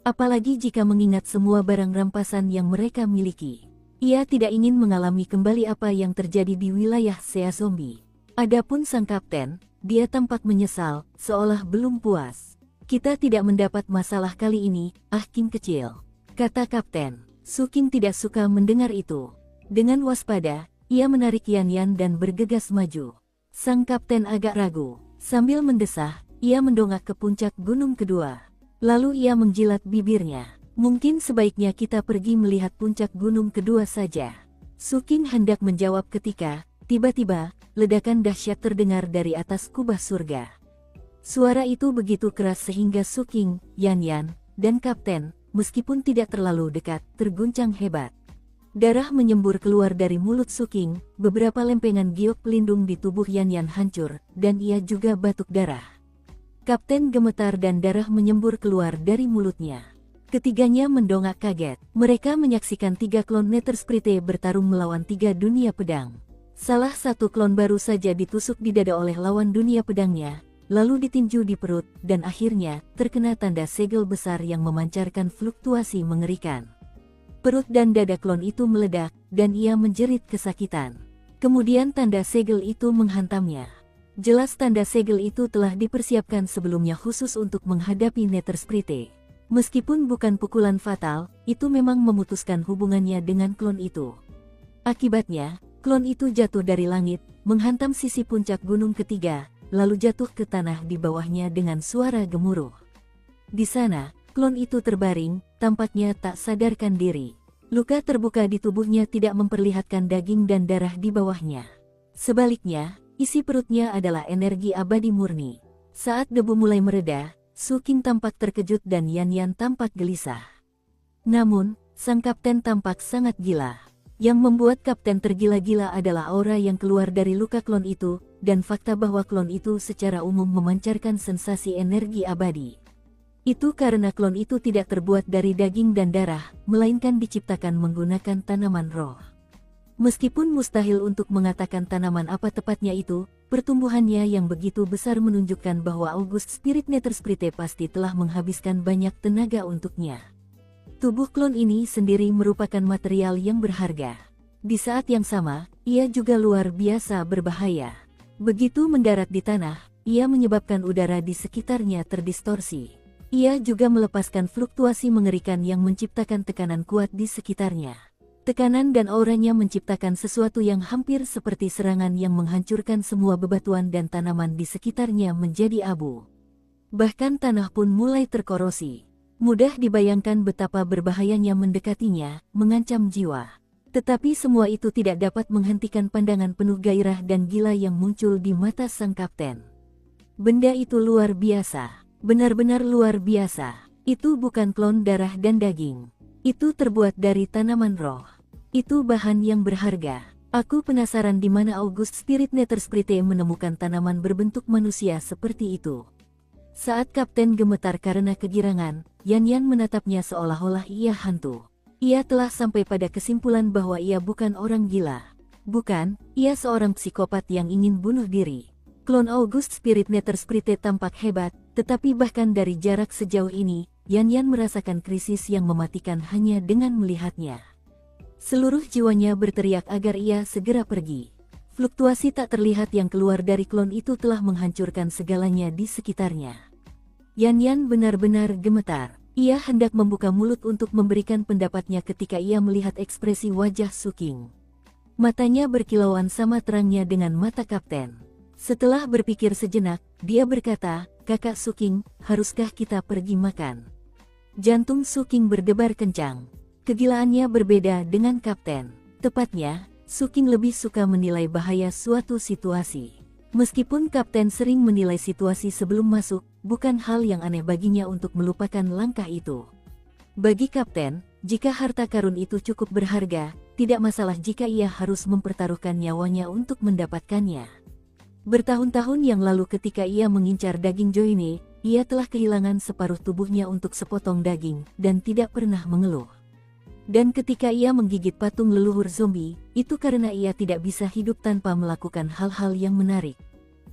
Apalagi jika mengingat semua barang rampasan yang mereka miliki. Ia tidak ingin mengalami kembali apa yang terjadi di wilayah Sea Zombie. Adapun sang kapten, dia tampak menyesal, seolah belum puas. Kita tidak mendapat masalah kali ini, King kecil, kata kapten. Suking tidak suka mendengar itu. Dengan waspada, ia menarik Yan Yan dan bergegas maju. Sang kapten agak ragu. Sambil mendesah, ia mendongak ke puncak gunung kedua. Lalu ia menjilat bibirnya. Mungkin sebaiknya kita pergi melihat puncak gunung kedua saja. Suking hendak menjawab ketika, tiba-tiba, ledakan dahsyat terdengar dari atas kubah surga. Suara itu begitu keras sehingga Suking, Yan Yan, dan kapten, meskipun tidak terlalu dekat, terguncang hebat. Darah menyembur keluar dari mulut Suking, beberapa lempengan giok pelindung di tubuh Yan Yan hancur, dan ia juga batuk darah. Kapten gemetar dan darah menyembur keluar dari mulutnya. Ketiganya mendongak kaget. Mereka menyaksikan 3 klon Netherspirit bertarung melawan 3 dunia pedang. Salah satu klon baru saja ditusuk di dada oleh lawan dunia pedangnya, lalu ditinju di perut, dan akhirnya terkena tanda segel besar yang memancarkan fluktuasi mengerikan. Perut dan dada klon itu meledak, dan ia menjerit kesakitan. Kemudian tanda segel itu menghantamnya. Jelas tanda segel itu telah dipersiapkan sebelumnya khusus untuk menghadapi Netherspirit. Meskipun bukan pukulan fatal, itu memang memutuskan hubungannya dengan klon itu. Akibatnya, klon itu jatuh dari langit, menghantam sisi puncak gunung ketiga, lalu jatuh ke tanah di bawahnya dengan suara gemuruh. Di sana, klon itu terbaring, tampaknya tak sadarkan diri. Luka terbuka di tubuhnya tidak memperlihatkan daging dan darah di bawahnya. Sebaliknya, isi perutnya adalah energi abadi murni. Saat debu mulai mereda, Suking tampak terkejut dan Yan Yan tampak gelisah. Namun, sang kapten tampak sangat gila. Yang membuat kapten tergila-gila adalah aura yang keluar dari luka klon itu, dan fakta bahwa klon itu secara umum memancarkan sensasi energi abadi. Itu karena klon itu tidak terbuat dari daging dan darah, melainkan diciptakan menggunakan tanaman roh. Meskipun mustahil untuk mengatakan tanaman apa tepatnya itu, pertumbuhannya yang begitu besar menunjukkan bahwa August Spirit Netherspirit pasti telah menghabiskan banyak tenaga untuknya. Tubuh klon ini sendiri merupakan material yang berharga. Di saat yang sama, ia juga luar biasa berbahaya. Begitu mendarat di tanah, ia menyebabkan udara di sekitarnya terdistorsi. Ia juga melepaskan fluktuasi mengerikan yang menciptakan tekanan kuat di sekitarnya. Tekanan dan auranya menciptakan sesuatu yang hampir seperti serangan yang menghancurkan semua bebatuan dan tanaman di sekitarnya menjadi abu. Bahkan tanah pun mulai terkorosi. Mudah dibayangkan betapa berbahayanya mendekatinya, mengancam jiwa. Tetapi semua itu tidak dapat menghentikan pandangan penuh gairah dan gila yang muncul di mata sang kapten. Benda itu luar biasa, benar-benar luar biasa. Itu bukan klon darah dan daging. Itu terbuat dari tanaman roh. Itu bahan yang berharga. Aku penasaran di mana August Spirit Netherspirit menemukan tanaman berbentuk manusia seperti itu. Saat kapten gemetar karena kegirangan, Yan Yan menatapnya seolah-olah ia hantu. Ia telah sampai pada kesimpulan bahwa ia bukan orang gila. Bukan, ia seorang psikopat yang ingin bunuh diri. Klon August Spirit Netherspirit tampak hebat, tetapi bahkan dari jarak sejauh ini, Yan Yan merasakan krisis yang mematikan hanya dengan melihatnya. Seluruh jiwanya berteriak agar ia segera pergi. Fluktuasi tak terlihat yang keluar dari klon itu telah menghancurkan segalanya di sekitarnya. Yan Yan benar-benar gemetar. Ia hendak membuka mulut untuk memberikan pendapatnya ketika ia melihat ekspresi wajah Suking. Matanya berkilauan sama terangnya dengan mata kapten. Setelah berpikir sejenak, dia berkata, "Kakak Suking, haruskah kita pergi makan?" Jantung Suking berdebar kencang. Kegilaannya berbeda dengan Kapten. Tepatnya, Suking lebih suka menilai bahaya suatu situasi. Meskipun Kapten sering menilai situasi sebelum masuk, bukan hal yang aneh baginya untuk melupakan langkah itu. Bagi Kapten, jika harta karun itu cukup berharga, tidak masalah jika ia harus mempertaruhkan nyawanya untuk mendapatkannya. Bertahun-tahun yang lalu ketika ia mengincar daging Joyne, ia telah kehilangan separuh tubuhnya untuk sepotong daging, dan tidak pernah mengeluh. Dan ketika ia menggigit patung leluhur zombie, itu karena ia tidak bisa hidup tanpa melakukan hal-hal yang menarik.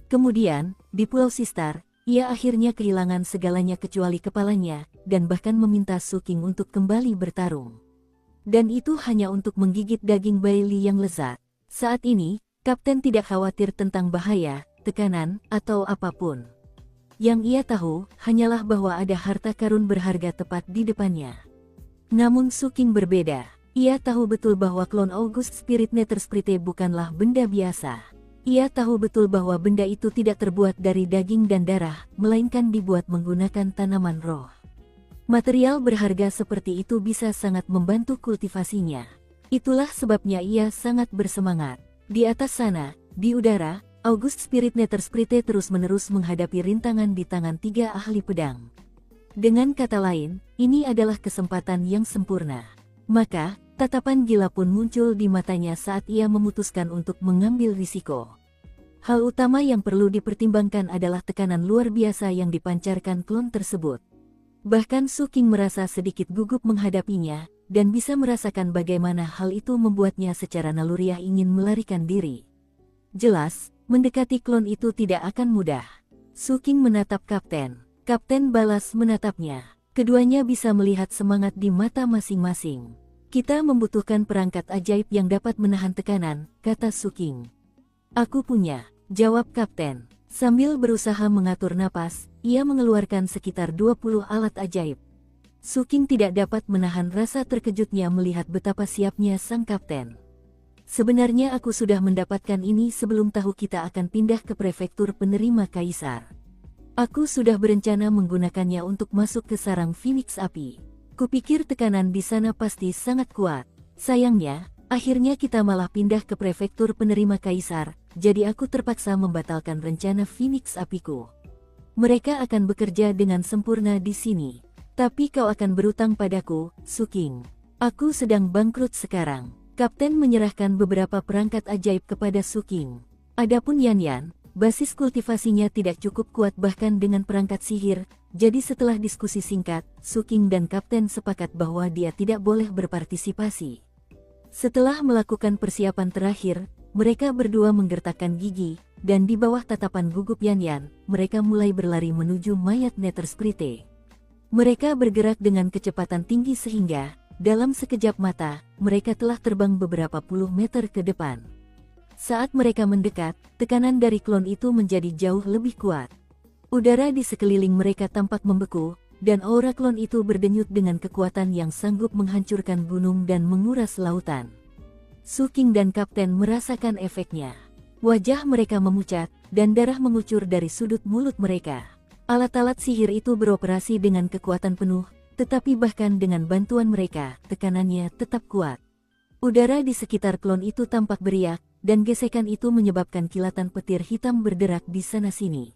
Kemudian, di Pulau Sistar, ia akhirnya kehilangan segalanya kecuali kepalanya, dan bahkan meminta Suking untuk kembali bertarung. Dan itu hanya untuk menggigit daging Bailey yang lezat. Saat ini, Kapten tidak khawatir tentang bahaya, tekanan, atau apapun. Yang ia tahu, hanyalah bahwa ada harta karun berharga tepat di depannya. Namun Suking berbeda. Ia tahu betul bahwa klon August Spirit Nethersprite bukanlah benda biasa. Ia tahu betul bahwa benda itu tidak terbuat dari daging dan darah, melainkan dibuat menggunakan tanaman roh. Material berharga seperti itu bisa sangat membantu kultivasinya. Itulah sebabnya ia sangat bersemangat. Di atas sana, di udara, August Spirit Nethersprite terus-menerus menghadapi rintangan di tangan 3 ahli pedang. Dengan kata lain, ini adalah kesempatan yang sempurna. Maka, tatapan gila pun muncul di matanya saat ia memutuskan untuk mengambil risiko. Hal utama yang perlu dipertimbangkan adalah tekanan luar biasa yang dipancarkan klon tersebut. Bahkan Suking merasa sedikit gugup menghadapinya, dan bisa merasakan bagaimana hal itu membuatnya secara naluriah ingin melarikan diri. Jelas, mendekati klon itu tidak akan mudah. Suking menatap Kapten. Kapten balas menatapnya. Keduanya bisa melihat semangat di mata masing-masing. "Kita membutuhkan perangkat ajaib yang dapat menahan tekanan," kata Suking. "Aku punya," jawab Kapten. Sambil berusaha mengatur napas, ia mengeluarkan sekitar 20 alat ajaib. Suking tidak dapat menahan rasa terkejutnya melihat betapa siapnya sang Kapten. "Sebenarnya aku sudah mendapatkan ini sebelum tahu kita akan pindah ke prefektur penerima Kaisar. Aku sudah berencana menggunakannya untuk masuk ke sarang Phoenix Api. Kupikir tekanan di sana pasti sangat kuat. Sayangnya, akhirnya kita malah pindah ke prefektur penerima Kaisar, jadi aku terpaksa membatalkan rencana Phoenix Apiku. Mereka akan bekerja dengan sempurna di sini. Tapi kau akan berutang padaku, Suking. Aku sedang bangkrut sekarang." Kapten menyerahkan beberapa perangkat ajaib kepada Suking. Adapun Yan, basis kultivasinya tidak cukup kuat bahkan dengan perangkat sihir, jadi setelah diskusi singkat, Suking dan Kapten sepakat bahwa dia tidak boleh berpartisipasi. Setelah melakukan persiapan terakhir, mereka berdua menggertakkan gigi, dan di bawah tatapan gugup Yan, mereka mulai berlari menuju mayat Nethersprite. Mereka bergerak dengan kecepatan tinggi sehingga, dalam sekejap mata, mereka telah terbang beberapa puluh meter ke depan. Saat mereka mendekat, tekanan dari klon itu menjadi jauh lebih kuat. Udara di sekeliling mereka tampak membeku, dan aura klon itu berdenyut dengan kekuatan yang sanggup menghancurkan gunung dan menguras lautan. Suking dan Kapten merasakan efeknya. Wajah mereka memucat, dan darah mengucur dari sudut mulut mereka. Alat-alat sihir itu beroperasi dengan kekuatan penuh, tetapi bahkan dengan bantuan mereka, tekanannya tetap kuat. Udara di sekitar klon itu tampak beriak, dan gesekan itu menyebabkan kilatan petir hitam berderak di sana-sini.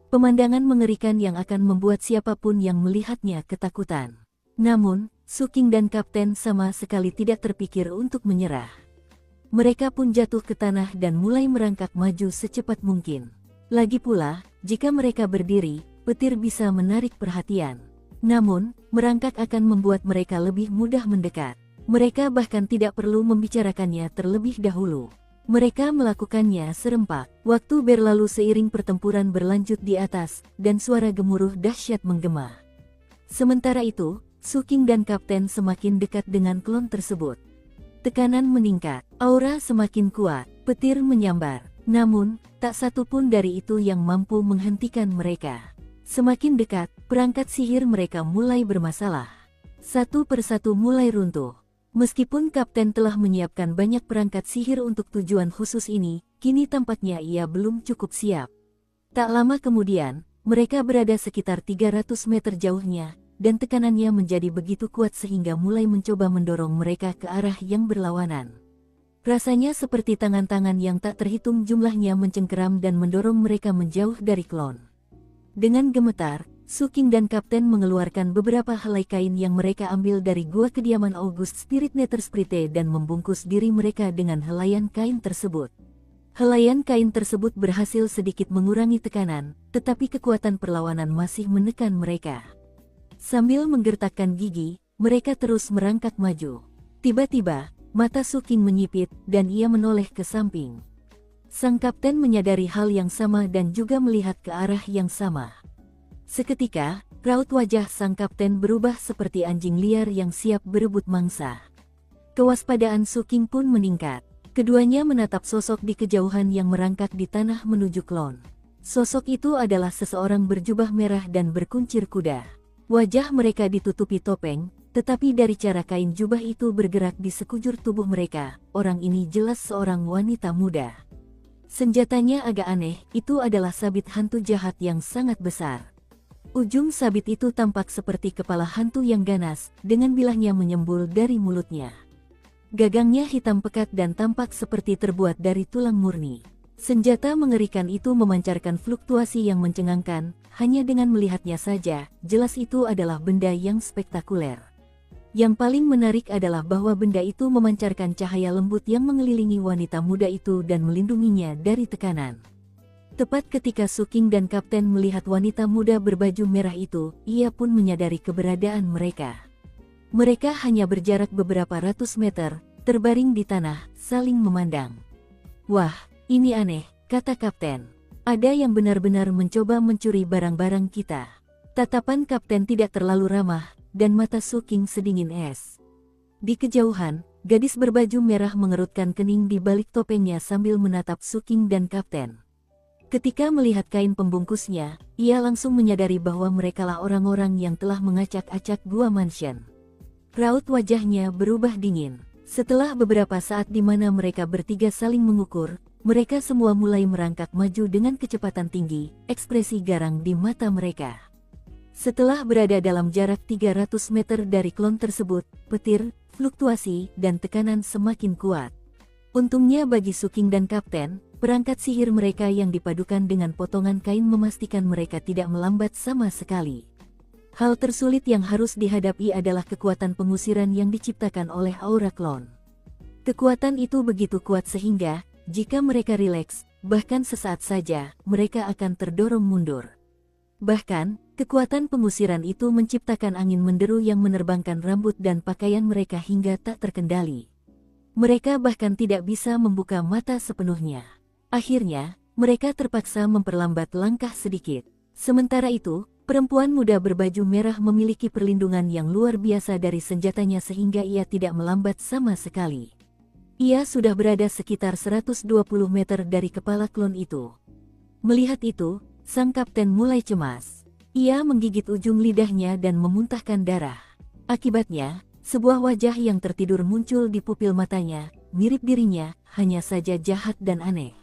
Pemandangan mengerikan yang akan membuat siapapun yang melihatnya ketakutan. Namun, Suking dan Kapten sama sekali tidak terpikir untuk menyerah. Mereka pun jatuh ke tanah dan mulai merangkak maju secepat mungkin. Lagi pula, jika mereka berdiri, petir bisa menarik perhatian. Namun, merangkak akan membuat mereka lebih mudah mendekat. Mereka bahkan tidak perlu membicarakannya terlebih dahulu. Mereka melakukannya serempak. Waktu berlalu seiring pertempuran berlanjut di atas, dan suara gemuruh dahsyat menggema. Sementara itu, Suking dan Kapten semakin dekat dengan klon tersebut. Tekanan meningkat, aura semakin kuat, petir menyambar. Namun, tak satu pun dari itu yang mampu menghentikan mereka. Semakin dekat, perangkat sihir mereka mulai bermasalah. Satu persatu mulai runtuh. Meskipun Kapten telah menyiapkan banyak perangkat sihir untuk tujuan khusus ini, kini tampaknya ia belum cukup siap. Tak lama kemudian, mereka berada sekitar 300 meter jauhnya, dan tekanannya menjadi begitu kuat sehingga mulai mencoba mendorong mereka ke arah yang berlawanan. Rasanya seperti tangan-tangan yang tak terhitung jumlahnya mencengkeram dan mendorong mereka menjauh dari klon. Dengan gemetar, Suking dan Kapten mengeluarkan beberapa helai kain yang mereka ambil dari gua kediaman August Spirit Nethersprite dan membungkus diri mereka dengan helaian kain tersebut. Helaian kain tersebut berhasil sedikit mengurangi tekanan, tetapi kekuatan perlawanan masih menekan mereka. Sambil menggertakkan gigi, mereka terus merangkak maju. Tiba-tiba, mata Suking menyipit dan ia menoleh ke samping. Sang kapten menyadari hal yang sama dan juga melihat ke arah yang sama. Seketika, raut wajah sang kapten berubah seperti anjing liar yang siap berebut mangsa. Kewaspadaan Suking pun meningkat. Keduanya menatap sosok di kejauhan yang merangkak di tanah menuju klon. Sosok itu adalah seseorang berjubah merah dan berkuncir kuda. Wajah mereka ditutupi topeng, tetapi dari cara kain jubah itu bergerak di sekujur tubuh mereka, orang ini jelas seorang wanita muda. Senjatanya agak aneh, itu adalah sabit hantu jahat yang sangat besar. Ujung sabit itu tampak seperti kepala hantu yang ganas, dengan bilahnya menyembul dari mulutnya. Gagangnya hitam pekat dan tampak seperti terbuat dari tulang murni. Senjata mengerikan itu memancarkan fluktuasi yang mencengangkan, hanya dengan melihatnya saja, jelas itu adalah benda yang spektakuler. Yang paling menarik adalah bahwa benda itu memancarkan cahaya lembut yang mengelilingi wanita muda itu dan melindunginya dari tekanan. Tepat ketika Suking dan Kapten melihat wanita muda berbaju merah itu, ia pun menyadari keberadaan mereka. Mereka hanya berjarak beberapa ratus meter, terbaring di tanah, saling memandang. "Wah, ini aneh," kata Kapten. "Ada yang benar-benar mencoba mencuri barang-barang kita." Tatapan Kapten tidak terlalu ramah, dan mata Suking sedingin es. Di kejauhan, gadis berbaju merah mengerutkan kening di balik topengnya sambil menatap Suking dan Kapten. Ketika melihat kain pembungkusnya, ia langsung menyadari bahwa merekalah orang-orang yang telah mengacak-acak gua mansion. Raut wajahnya berubah dingin. Setelah beberapa saat di mana mereka bertiga saling mengukur, mereka semua mulai merangkak maju dengan kecepatan tinggi, ekspresi garang di mata mereka. Setelah berada dalam jarak 300 meter dari klon tersebut, petir, fluktuasi, dan tekanan semakin kuat. Untungnya bagi Suking dan Kapten, perangkat sihir mereka yang dipadukan dengan potongan kain memastikan mereka tidak melambat sama sekali. Hal tersulit yang harus dihadapi adalah kekuatan pengusiran yang diciptakan oleh aura klon. Kekuatan itu begitu kuat sehingga, jika mereka rileks, bahkan sesaat saja, mereka akan terdorong mundur. Bahkan, kekuatan pengusiran itu menciptakan angin menderu yang menerbangkan rambut dan pakaian mereka hingga tak terkendali. Mereka bahkan tidak bisa membuka mata sepenuhnya. Akhirnya, mereka terpaksa memperlambat langkah sedikit. Sementara itu, perempuan muda berbaju merah memiliki perlindungan yang luar biasa dari senjatanya sehingga ia tidak melambat sama sekali. Ia sudah berada sekitar 120 meter dari kepala klon itu. Melihat itu, sang kapten mulai cemas. Ia menggigit ujung lidahnya dan memuntahkan darah. Akibatnya, sebuah wajah yang tertidur muncul di pupil matanya, mirip dirinya, hanya saja jahat dan aneh.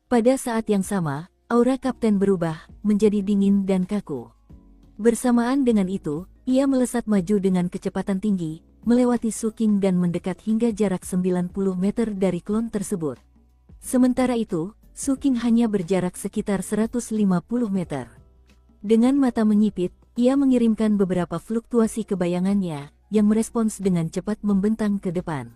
Pada saat yang sama, aura kapten berubah, menjadi dingin dan kaku. Bersamaan dengan itu, ia melesat maju dengan kecepatan tinggi, melewati Suking dan mendekat hingga jarak 90 meter dari klon tersebut. Sementara itu, Suking hanya berjarak sekitar 150 meter. Dengan mata menyipit, ia mengirimkan beberapa fluktuasi ke bayangannya, yang merespons dengan cepat membentang ke depan.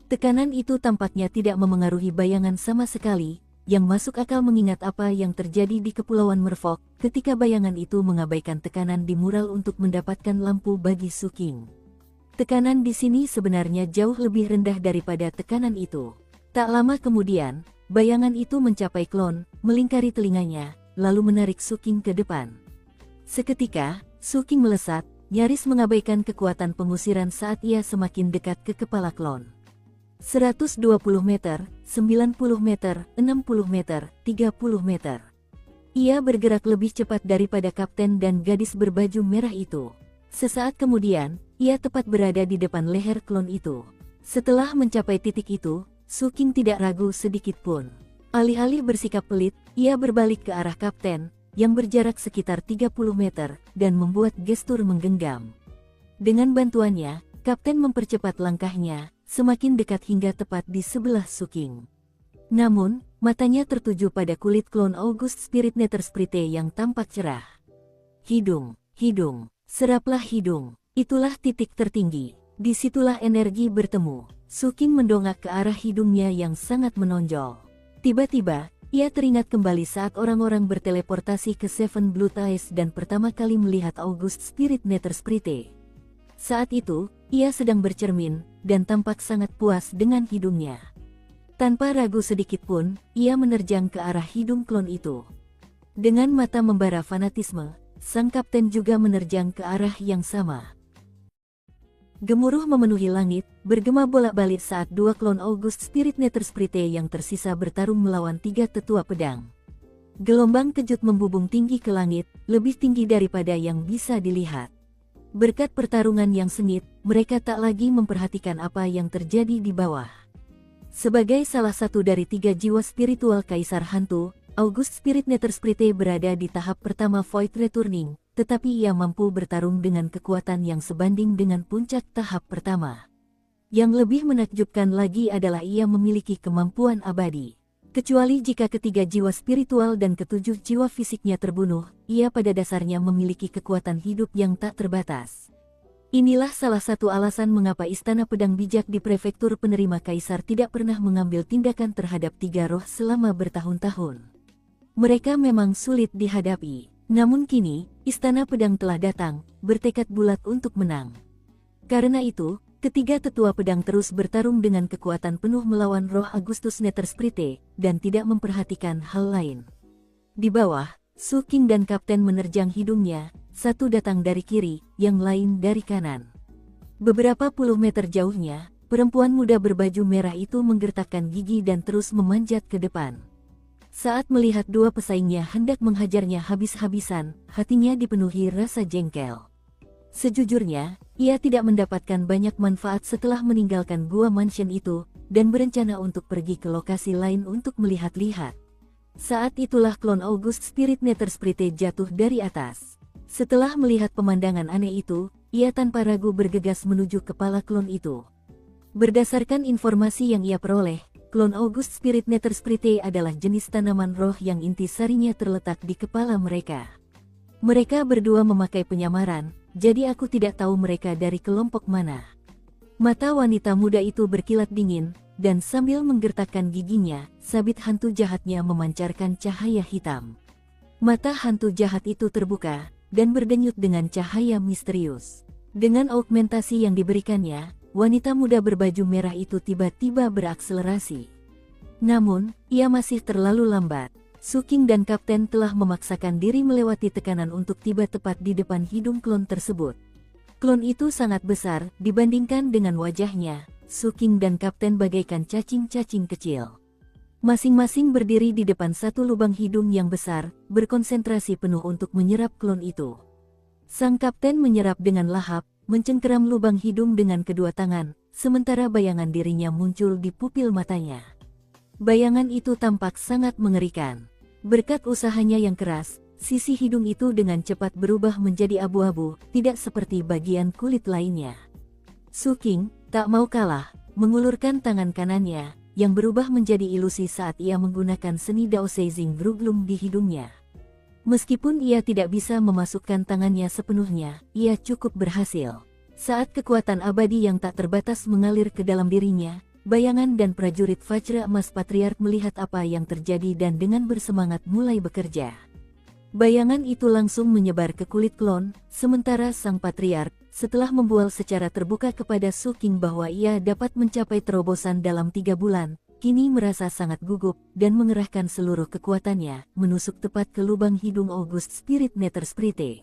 Tekanan itu tampaknya tidak memengaruhi bayangan sama sekali, yang masuk akal mengingat apa yang terjadi di Kepulauan Merfolk ketika bayangan itu mengabaikan tekanan di mural untuk mendapatkan lampu bagi Suking. Tekanan di sini sebenarnya jauh lebih rendah daripada tekanan itu. Tak lama kemudian, bayangan itu mencapai klon, melingkari telinganya, lalu menarik Suking ke depan. Seketika, Suking melesat, nyaris mengabaikan kekuatan pengusiran saat ia semakin dekat ke kepala klon. 120 meter, 90 meter, 60 meter, 30 meter. Ia bergerak lebih cepat daripada kapten dan gadis berbaju merah itu. Sesaat kemudian, ia tepat berada di depan leher klon itu. Setelah mencapai titik itu, Suking tidak ragu sedikit pun. Alih-alih bersikap pelit, ia berbalik ke arah kapten, yang berjarak sekitar 30 meter, dan membuat gestur menggenggam. Dengan bantuannya, kapten mempercepat langkahnya, semakin dekat hingga tepat di sebelah Suking. Namun, matanya tertuju pada kulit klon August Spirit Nether Sprite yang tampak cerah. Hidung, seraplah hidung, itulah titik tertinggi. Disitulah energi bertemu. Suking mendongak ke arah hidungnya yang sangat menonjol. Tiba-tiba, ia teringat kembali saat orang-orang berteleportasi ke Seven Blood Eyes dan pertama kali melihat August Spirit Nether Sprite. Saat itu, ia sedang bercermin, dan tampak sangat puas dengan hidungnya. Tanpa ragu sedikit pun, ia menerjang ke arah hidung klon itu. Dengan mata membara fanatisme, sang kapten juga menerjang ke arah yang sama. Gemuruh memenuhi langit, bergema bolak-balik saat dua klon August Spirit Nether Sprite yang tersisa bertarung melawan tiga tetua pedang. Gelombang kejut membubung tinggi ke langit, lebih tinggi daripada yang bisa dilihat. Berkat pertarungan yang sengit, mereka tak lagi memperhatikan apa yang terjadi di bawah. Sebagai salah satu dari tiga jiwa spiritual Kaisar Hantu, August Spirit Nether Sprite berada di tahap pertama Void Returning, tetapi ia mampu bertarung dengan kekuatan yang sebanding dengan puncak tahap pertama. Yang lebih menakjubkan lagi adalah ia memiliki kemampuan abadi. Kecuali jika ketiga jiwa spiritual dan ketujuh jiwa fisiknya terbunuh, ia pada dasarnya memiliki kekuatan hidup yang tak terbatas. Inilah salah satu alasan mengapa Istana Pedang Bijak di Prefektur Penerima Kaisar tidak pernah mengambil tindakan terhadap tiga roh selama bertahun-tahun. Mereka memang sulit dihadapi. Namun kini, Istana Pedang telah datang, bertekad bulat untuk menang. Karena itu, ketiga tetua pedang terus bertarung dengan kekuatan penuh melawan roh August Nether Sprite, dan tidak memperhatikan hal lain. Di bawah, Suking dan Kapten menerjang hidungnya, satu datang dari kiri, yang lain dari kanan. Beberapa puluh meter jauhnya, perempuan muda berbaju merah itu menggertakkan gigi dan terus memanjat ke depan. Saat melihat dua pesaingnya hendak menghajarnya habis-habisan, hatinya dipenuhi rasa jengkel. Sejujurnya, ia tidak mendapatkan banyak manfaat setelah meninggalkan gua mansion itu, dan berencana untuk pergi ke lokasi lain untuk melihat-lihat. Saat itulah klon August Spirit Nether Sprite jatuh dari atas. Setelah melihat pemandangan aneh itu, ia tanpa ragu bergegas menuju kepala klon itu. Berdasarkan informasi yang ia peroleh, klon August Spirit Nether Sprite adalah jenis tanaman roh yang intisarinya terletak di kepala mereka. Mereka berdua memakai penyamaran, jadi aku tidak tahu mereka dari kelompok mana. Mata wanita muda itu berkilat dingin, dan sambil menggertakkan giginya, sabit hantu jahatnya memancarkan cahaya hitam. Mata hantu jahat itu terbuka, dan berdenyut dengan cahaya misterius. Dengan augmentasi yang diberikannya, wanita muda berbaju merah itu tiba-tiba berakselerasi. Namun, ia masih terlalu lambat. Suking dan Kapten telah memaksakan diri melewati tekanan untuk tiba tepat di depan hidung klon tersebut. Klon itu sangat besar, dibandingkan dengan wajahnya. Suking dan Kapten bagaikan cacing-cacing kecil. Masing-masing berdiri di depan satu lubang hidung yang besar, berkonsentrasi penuh untuk menyerap klon itu. Sang Kapten menyerap dengan lahap, mencengkeram lubang hidung dengan kedua tangan, sementara bayangan dirinya muncul di pupil matanya. Bayangan itu tampak sangat mengerikan. Berkat usahanya yang keras, sisi hidung itu dengan cepat berubah menjadi abu-abu, tidak seperti bagian kulit lainnya. Suking tak mau kalah, mengulurkan tangan kanannya, yang berubah menjadi ilusi saat ia menggunakan seni Dao Seizing Bruglum di hidungnya. Meskipun ia tidak bisa memasukkan tangannya sepenuhnya, ia cukup berhasil. Saat kekuatan abadi yang tak terbatas mengalir ke dalam dirinya, bayangan dan prajurit Vajra Emas Patriark melihat apa yang terjadi dan dengan bersemangat mulai bekerja. Bayangan itu langsung menyebar ke kulit klon, sementara sang Patriark, setelah membual secara terbuka kepada Suking bahwa ia dapat mencapai terobosan dalam 3 bulan, kini merasa sangat gugup dan mengerahkan seluruh kekuatannya, menusuk tepat ke lubang hidung August Spirit Nether Sprite.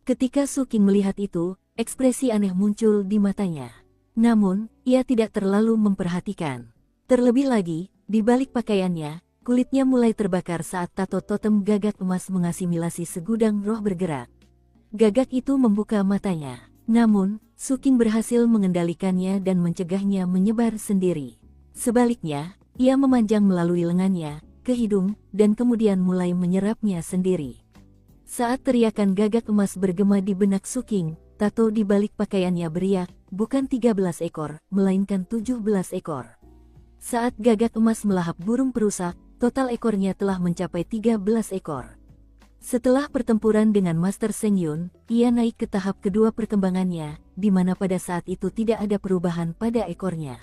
Ketika Suking melihat itu, ekspresi aneh muncul di matanya. Namun, ia tidak terlalu memperhatikan. Terlebih lagi, di balik pakaiannya, kulitnya mulai terbakar saat tato totem gagak emas mengasimilasi segudang roh bergerak. Gagak itu membuka matanya. Namun, Suking berhasil mengendalikannya dan mencegahnya menyebar sendiri. Sebaliknya, ia memanjang melalui lengannya, ke hidung, dan kemudian mulai menyerapnya sendiri. Saat teriakan gagak emas bergema di benak Suking, tato di balik pakaiannya beriak, bukan 13 ekor, melainkan 17 ekor. Saat gagak emas melahap burung perusak, total ekornya telah mencapai 13 ekor. Setelah pertempuran dengan Master Seng Yun, ia naik ke tahap kedua perkembangannya, di mana pada saat itu tidak ada perubahan pada ekornya.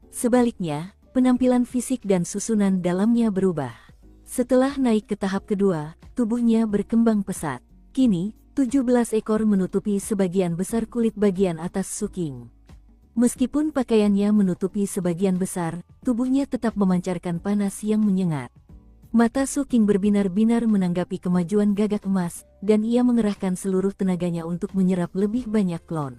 Sebaliknya, penampilan fisik dan susunan dalamnya berubah. Setelah naik ke tahap kedua, tubuhnya berkembang pesat. Kini, 17 ekor menutupi sebagian besar kulit bagian atas Suking. Meskipun pakaiannya menutupi sebagian besar, tubuhnya tetap memancarkan panas yang menyengat. Mata Suking berbinar-binar menanggapi kemajuan gagak emas, dan ia mengerahkan seluruh tenaganya untuk menyerap lebih banyak klon.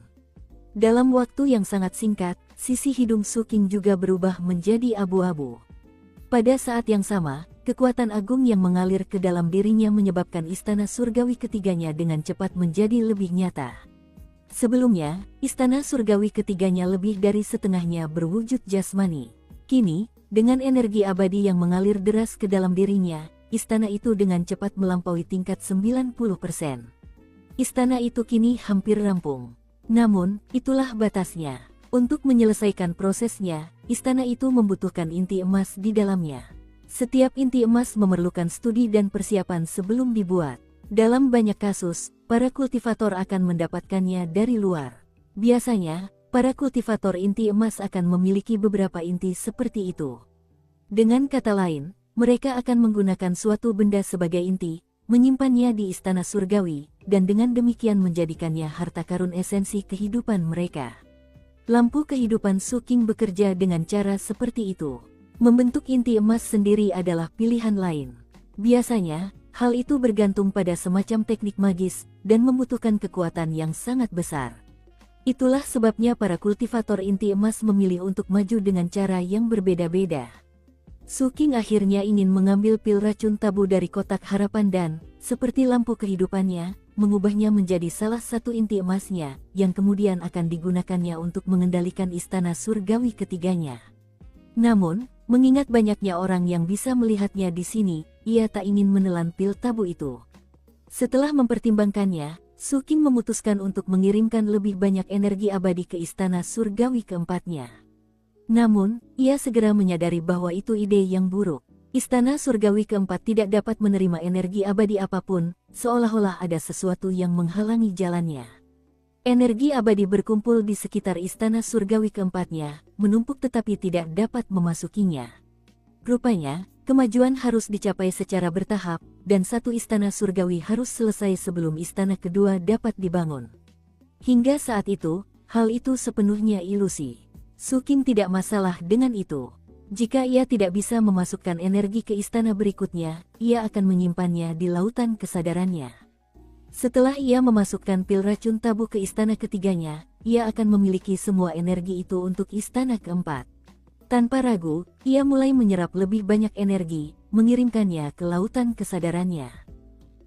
Dalam waktu yang sangat singkat, sisi hidung Suking juga berubah menjadi abu-abu. Pada saat yang sama, kekuatan agung yang mengalir ke dalam dirinya menyebabkan istana surgawi ketiganya dengan cepat menjadi lebih nyata. Sebelumnya, istana surgawi ketiganya lebih dari setengahnya berwujud jasmani. Kini, dengan energi abadi yang mengalir deras ke dalam dirinya, istana itu dengan cepat melampaui tingkat 90%. Istana itu kini hampir rampung. Namun, itulah batasnya. Untuk menyelesaikan prosesnya, istana itu membutuhkan inti emas di dalamnya. Setiap inti emas memerlukan studi dan persiapan sebelum dibuat. Dalam banyak kasus, para kultivator akan mendapatkannya dari luar. Biasanya, para kultivator inti emas akan memiliki beberapa inti seperti itu. Dengan kata lain, mereka akan menggunakan suatu benda sebagai inti, menyimpannya di istana surgawi, dan dengan demikian menjadikannya harta karun esensi kehidupan mereka. Lampu kehidupan Suking bekerja dengan cara seperti itu. Membentuk inti emas sendiri adalah pilihan lain. Biasanya, hal itu bergantung pada semacam teknik magis, dan membutuhkan kekuatan yang sangat besar. Itulah sebabnya para kultivator inti emas memilih untuk maju dengan cara yang berbeda-beda. Suking akhirnya ingin mengambil pil racun tabu dari kotak harapan dan, seperti lampu kehidupannya, mengubahnya menjadi salah satu inti emasnya, yang kemudian akan digunakannya untuk mengendalikan istana surgawi ketiganya. Namun, mengingat banyaknya orang yang bisa melihatnya di sini, ia tak ingin menelan pil tabu itu. Setelah mempertimbangkannya, Suking memutuskan untuk mengirimkan lebih banyak energi abadi ke istana surgawi keempatnya. Namun, ia segera menyadari bahwa itu ide yang buruk. Istana surgawi keempat tidak dapat menerima energi abadi apapun, seolah-olah ada sesuatu yang menghalangi jalannya. Energi abadi berkumpul di sekitar istana surgawi keempatnya, menumpuk tetapi tidak dapat memasukinya. Rupanya, kemajuan harus dicapai secara bertahap, dan satu istana surgawi harus selesai sebelum istana kedua dapat dibangun. Hingga saat itu, hal itu sepenuhnya ilusi. Suking tidak masalah dengan itu. Jika ia tidak bisa memasukkan energi ke istana berikutnya, ia akan menyimpannya di lautan kesadarannya. Setelah ia memasukkan pil racun tabu ke istana ketiganya, ia akan memiliki semua energi itu untuk istana keempat. Tanpa ragu, ia mulai menyerap lebih banyak energi, mengirimkannya ke lautan kesadarannya.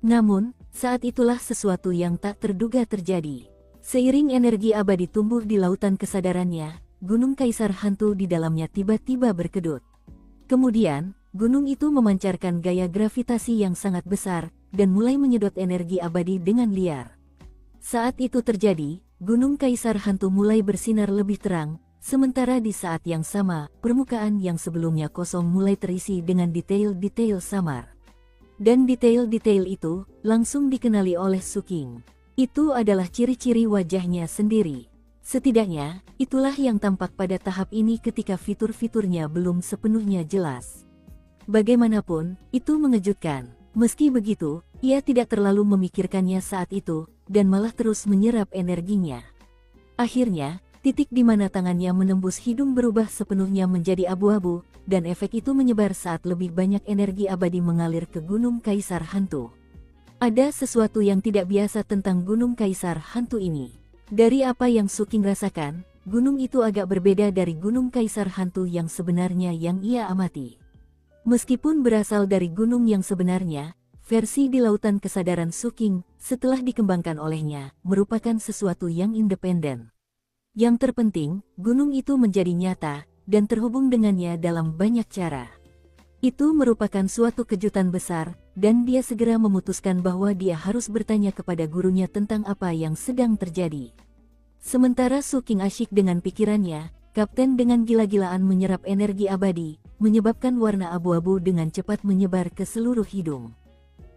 Namun, saat itulah sesuatu yang tak terduga terjadi. Seiring energi abadi tumbuh di lautan kesadarannya, Gunung Kaisar Hantu di dalamnya tiba-tiba berkedut. Kemudian, gunung itu memancarkan gaya gravitasi yang sangat besar, dan mulai menyedot energi abadi dengan liar. Saat itu terjadi, Gunung Kaisar Hantu mulai bersinar lebih terang, sementara di saat yang sama, permukaan yang sebelumnya kosong mulai terisi dengan detail-detail samar. Dan detail-detail itu, langsung dikenali oleh Suking. Itu adalah ciri-ciri wajahnya sendiri. Setidaknya, itulah yang tampak pada tahap ini ketika fitur-fiturnya belum sepenuhnya jelas. Bagaimanapun, itu mengejutkan. Meski begitu, ia tidak terlalu memikirkannya saat itu, dan malah terus menyerap energinya. Akhirnya, titik di mana tangannya menembus hidung berubah sepenuhnya menjadi abu-abu, dan efek itu menyebar saat lebih banyak energi abadi mengalir ke Gunung Kaisar Hantu. Ada sesuatu yang tidak biasa tentang Gunung Kaisar Hantu ini. Dari apa yang Suking rasakan, gunung itu agak berbeda dari Gunung Kaisar Hantu yang sebenarnya yang ia amati. Meskipun berasal dari gunung yang sebenarnya, versi di lautan kesadaran Suking, setelah dikembangkan olehnya, merupakan sesuatu yang independen. Yang terpenting, gunung itu menjadi nyata, dan terhubung dengannya dalam banyak cara. Itu merupakan suatu kejutan besar, dan dia segera memutuskan bahwa dia harus bertanya kepada gurunya tentang apa yang sedang terjadi. Sementara Su King asyik dengan pikirannya, Kapten dengan gila-gilaan menyerap energi abadi, menyebabkan warna abu-abu dengan cepat menyebar ke seluruh hidung.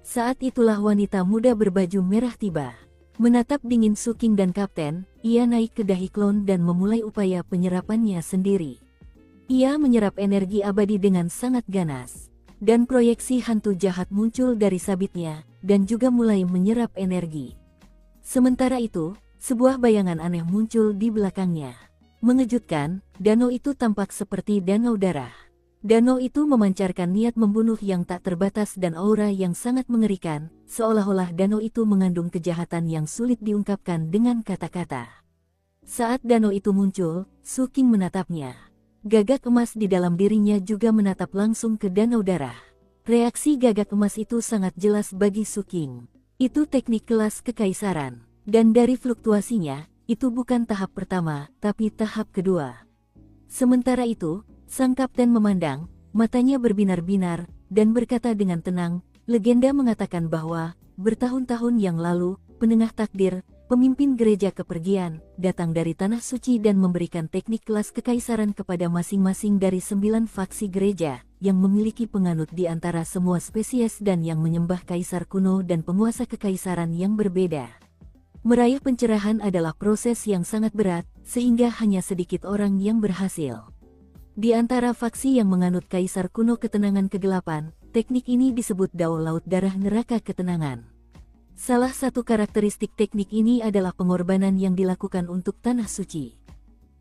Saat itulah wanita muda berbaju merah tiba. Menatap dingin Su King dan Kapten, ia naik ke dahi klon dan memulai upaya penyerapannya sendiri. Ia menyerap energi abadi dengan sangat ganas. Dan proyeksi hantu jahat muncul dari sabitnya, dan juga mulai menyerap energi. Sementara itu, sebuah bayangan aneh muncul di belakangnya. Mengejutkan, danau itu tampak seperti danau darah. Danau itu memancarkan niat membunuh yang tak terbatas dan aura yang sangat mengerikan, seolah-olah danau itu mengandung kejahatan yang sulit diungkapkan dengan kata-kata. Saat danau itu muncul, Su King menatapnya. Gagak emas di dalam dirinya juga menatap langsung ke danau darah. Reaksi gagak emas itu sangat jelas bagi Su King. Itu teknik kelas kekaisaran, dan dari fluktuasinya, itu bukan tahap pertama, tapi tahap kedua. Sementara itu, sang kapten memandang, matanya berbinar-binar, dan berkata dengan tenang, legenda mengatakan bahwa, bertahun-tahun yang lalu, penengah takdir, pemimpin gereja kepergian, datang dari Tanah Suci dan memberikan teknik kelas kekaisaran kepada masing-masing dari 9 faksi gereja, yang memiliki penganut di antara semua spesies dan yang menyembah kaisar kuno dan penguasa kekaisaran yang berbeda. Meraih pencerahan adalah proses yang sangat berat, sehingga hanya sedikit orang yang berhasil. Di antara faksi yang menganut kaisar kuno ketenangan kegelapan, teknik ini disebut Dao Laut Darah Neraka Ketenangan. Salah satu karakteristik teknik ini adalah pengorbanan yang dilakukan untuk Tanah Suci.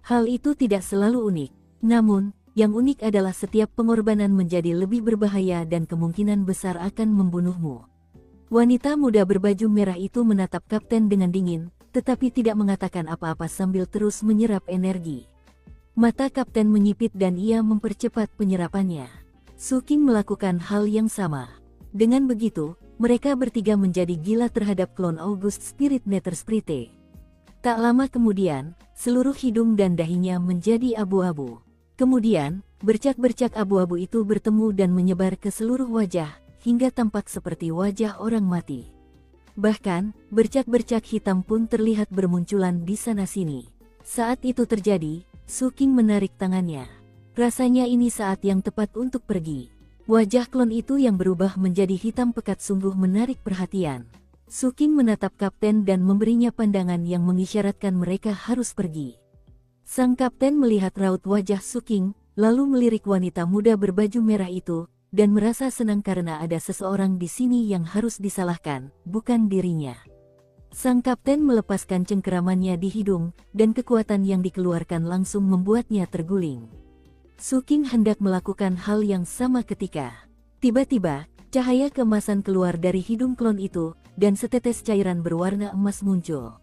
Hal itu tidak selalu unik, namun, yang unik adalah setiap pengorbanan menjadi lebih berbahaya dan kemungkinan besar akan membunuhmu. Wanita muda berbaju merah itu menatap Kapten dengan dingin, tetapi tidak mengatakan apa-apa sambil terus menyerap energi. Mata Kapten menyipit dan ia mempercepat penyerapannya. Su King melakukan hal yang sama. Dengan begitu, mereka bertiga menjadi gila terhadap klon August Spirit Nether Sprite. Tak lama kemudian, seluruh hidung dan dahinya menjadi abu-abu. Kemudian, bercak-bercak abu-abu itu bertemu dan menyebar ke seluruh wajah, hingga tampak seperti wajah orang mati. Bahkan, bercak-bercak hitam pun terlihat bermunculan di sana-sini. Saat itu terjadi, Su King menarik tangannya. Rasanya ini saat yang tepat untuk pergi. Wajah klon itu yang berubah menjadi hitam pekat sungguh menarik perhatian. Su King menatap Kapten dan memberinya pandangan yang mengisyaratkan mereka harus pergi. Sang Kapten melihat raut wajah Su King, lalu melirik wanita muda berbaju merah itu, dan merasa senang karena ada seseorang di sini yang harus disalahkan, bukan dirinya. Sang Kapten melepaskan cengkeramannya di hidung, dan kekuatan yang dikeluarkan langsung membuatnya terguling. Su King hendak melakukan hal yang sama ketika tiba-tiba, cahaya keemasan keluar dari hidung klon itu, dan setetes cairan berwarna emas muncul.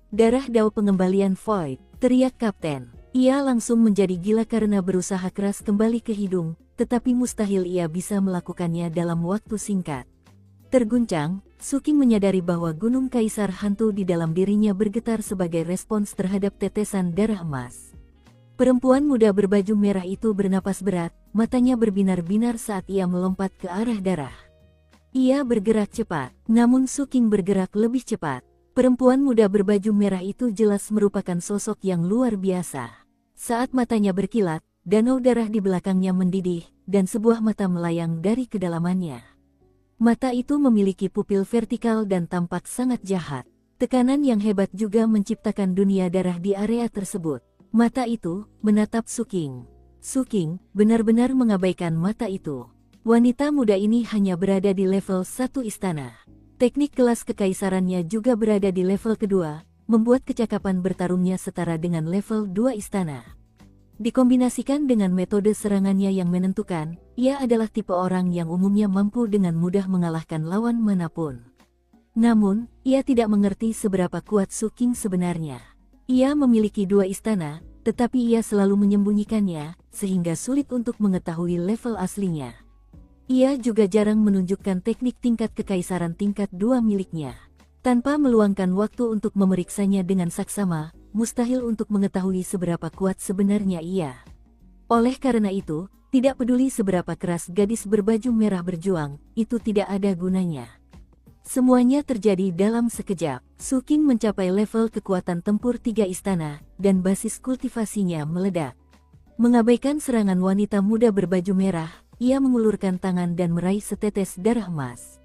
Darah Dao Pengembalian Void, teriak Kapten. Ia langsung menjadi gila karena berusaha keras kembali ke hidung, tetapi mustahil ia bisa melakukannya dalam waktu singkat. Terguncang, Su King menyadari bahwa gunung kaisar hantu di dalam dirinya bergetar sebagai respons terhadap tetesan darah emas. Perempuan muda berbaju merah itu bernapas berat, matanya berbinar-binar saat ia melompat ke arah darah. Ia bergerak cepat, namun Su King bergerak lebih cepat. Perempuan muda berbaju merah itu jelas merupakan sosok yang luar biasa. Saat matanya berkilat, danau darah di belakangnya mendidih, dan sebuah mata melayang dari kedalamannya. Mata itu memiliki pupil vertikal dan tampak sangat jahat. Tekanan yang hebat juga menciptakan dunia darah di area tersebut. Mata itu menatap Su King. Su King benar-benar mengabaikan mata itu. Wanita muda ini hanya berada di level 1 istana. Teknik kelas kekaisarannya juga berada di level kedua, membuat kecakapan bertarungnya setara dengan level 2 istana. Dikombinasikan dengan metode serangannya yang menentukan, ia adalah tipe orang yang umumnya mampu dengan mudah mengalahkan lawan manapun. Namun, ia tidak mengerti seberapa kuat Su King sebenarnya. Ia memiliki 2 istana, tetapi ia selalu menyembunyikannya, sehingga sulit untuk mengetahui level aslinya. Ia juga jarang menunjukkan teknik tingkat kekaisaran tingkat 2 miliknya. Tanpa meluangkan waktu untuk memeriksanya dengan saksama, mustahil untuk mengetahui seberapa kuat sebenarnya ia. Oleh karena itu, Tidak peduli seberapa keras gadis berbaju merah berjuang, itu tidak ada gunanya. Semuanya terjadi dalam sekejap. Su Qing mencapai level kekuatan tempur 3 istana, dan basis kultivasinya meledak. Mengabaikan serangan wanita muda berbaju merah, ia mengulurkan tangan dan meraih setetes darah emas.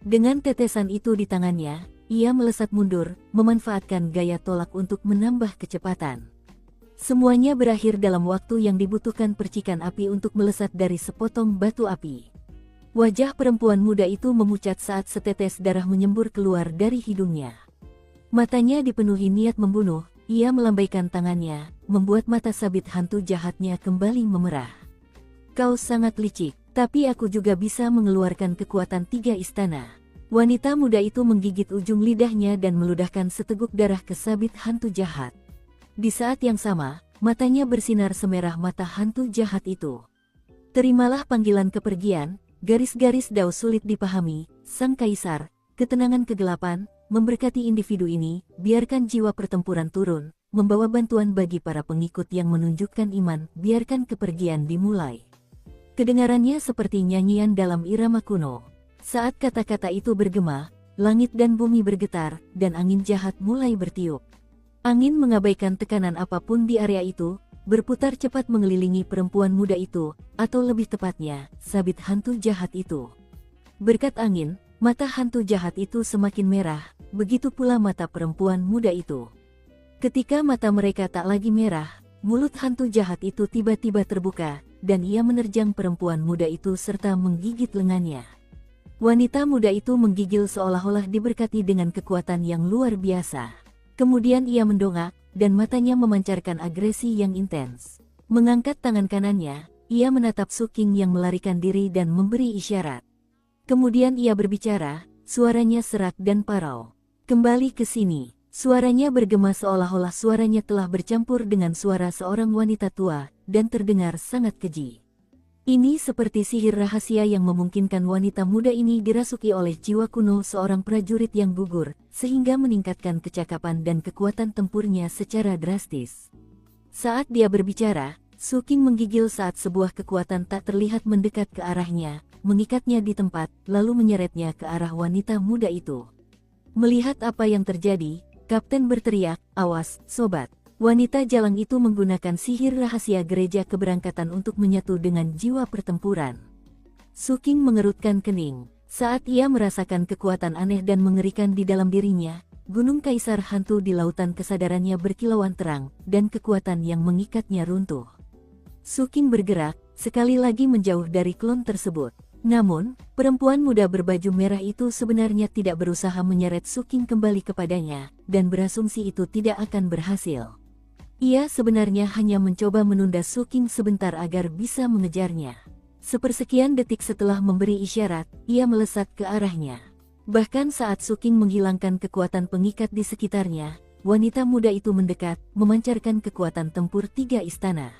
Dengan tetesan itu di tangannya, ia melesat mundur, memanfaatkan gaya tolak untuk menambah kecepatan. Semuanya berakhir dalam waktu yang dibutuhkan percikan api untuk melesat dari sepotong batu api. Wajah perempuan muda itu memucat saat setetes darah menyembur keluar dari hidungnya. Matanya dipenuhi niat membunuh, ia melambaikan tangannya, membuat mata sabit hantu jahatnya kembali memerah. Kau sangat licik, tapi aku juga bisa mengeluarkan kekuatan 3 istana. Wanita muda itu menggigit ujung lidahnya dan meludahkan seteguk darah ke sabit hantu jahat. Di saat yang sama, matanya bersinar semerah mata hantu jahat itu. Terimalah panggilan kepergian, garis-garis dao sulit dipahami, Sang Kaisar, ketenangan kegelapan, memberkati individu ini, biarkan jiwa pertempuran turun, membawa bantuan bagi para pengikut yang menunjukkan iman, biarkan kepergian dimulai. Kedengarannya seperti nyanyian dalam irama kuno. Saat kata-kata itu bergema, langit dan bumi bergetar, dan angin jahat mulai bertiup. Angin mengabaikan tekanan apapun di area itu, berputar cepat mengelilingi perempuan muda itu, atau lebih tepatnya, sabit hantu jahat itu. Berkat angin, mata hantu jahat itu semakin merah, begitu pula mata perempuan muda itu. Ketika mata mereka tak lagi merah, mulut hantu jahat itu tiba-tiba terbuka, dan ia menerjang perempuan muda itu serta menggigit lengannya. Wanita muda itu menggigil seolah-olah diberkati dengan kekuatan yang luar biasa. Kemudian ia mendongak, dan matanya memancarkan agresi yang intens. Mengangkat tangan kanannya, ia menatap Su Qing yang melarikan diri dan memberi isyarat. Kemudian ia berbicara, suaranya serak dan parau. Kembali ke sini. Suaranya bergema seolah-olah suaranya telah bercampur dengan suara seorang wanita tua, dan terdengar sangat keji. Ini seperti sihir rahasia yang memungkinkan wanita muda ini dirasuki oleh jiwa kuno seorang prajurit yang gugur, sehingga meningkatkan kecakapan dan kekuatan tempurnya secara drastis. Saat dia berbicara, Su Qing menggigil saat sebuah kekuatan tak terlihat mendekat ke arahnya, mengikatnya di tempat, lalu menyeretnya ke arah wanita muda itu. Melihat apa yang terjadi, Kapten berteriak, "Awas, sobat." Wanita jalang itu menggunakan sihir rahasia gereja keberangkatan untuk menyatu dengan jiwa pertempuran. Su Qing mengerutkan kening. Saat ia merasakan kekuatan aneh dan mengerikan di dalam dirinya, Gunung Kaisar hantu di lautan kesadarannya berkilauan terang, dan kekuatan yang mengikatnya runtuh. Su Qing bergerak, sekali lagi menjauh dari klon tersebut. Namun, perempuan muda berbaju merah itu sebenarnya tidak berusaha menyeret Su Qing kembali kepadanya, dan berasumsi itu tidak akan berhasil. Ia sebenarnya hanya mencoba menunda Su Qing sebentar agar bisa mengejarnya. Sepersekian detik setelah memberi isyarat, ia melesat ke arahnya. Bahkan saat Su Qing menghilangkan kekuatan pengikat di sekitarnya, wanita muda itu mendekat, memancarkan kekuatan tempur 3 istana.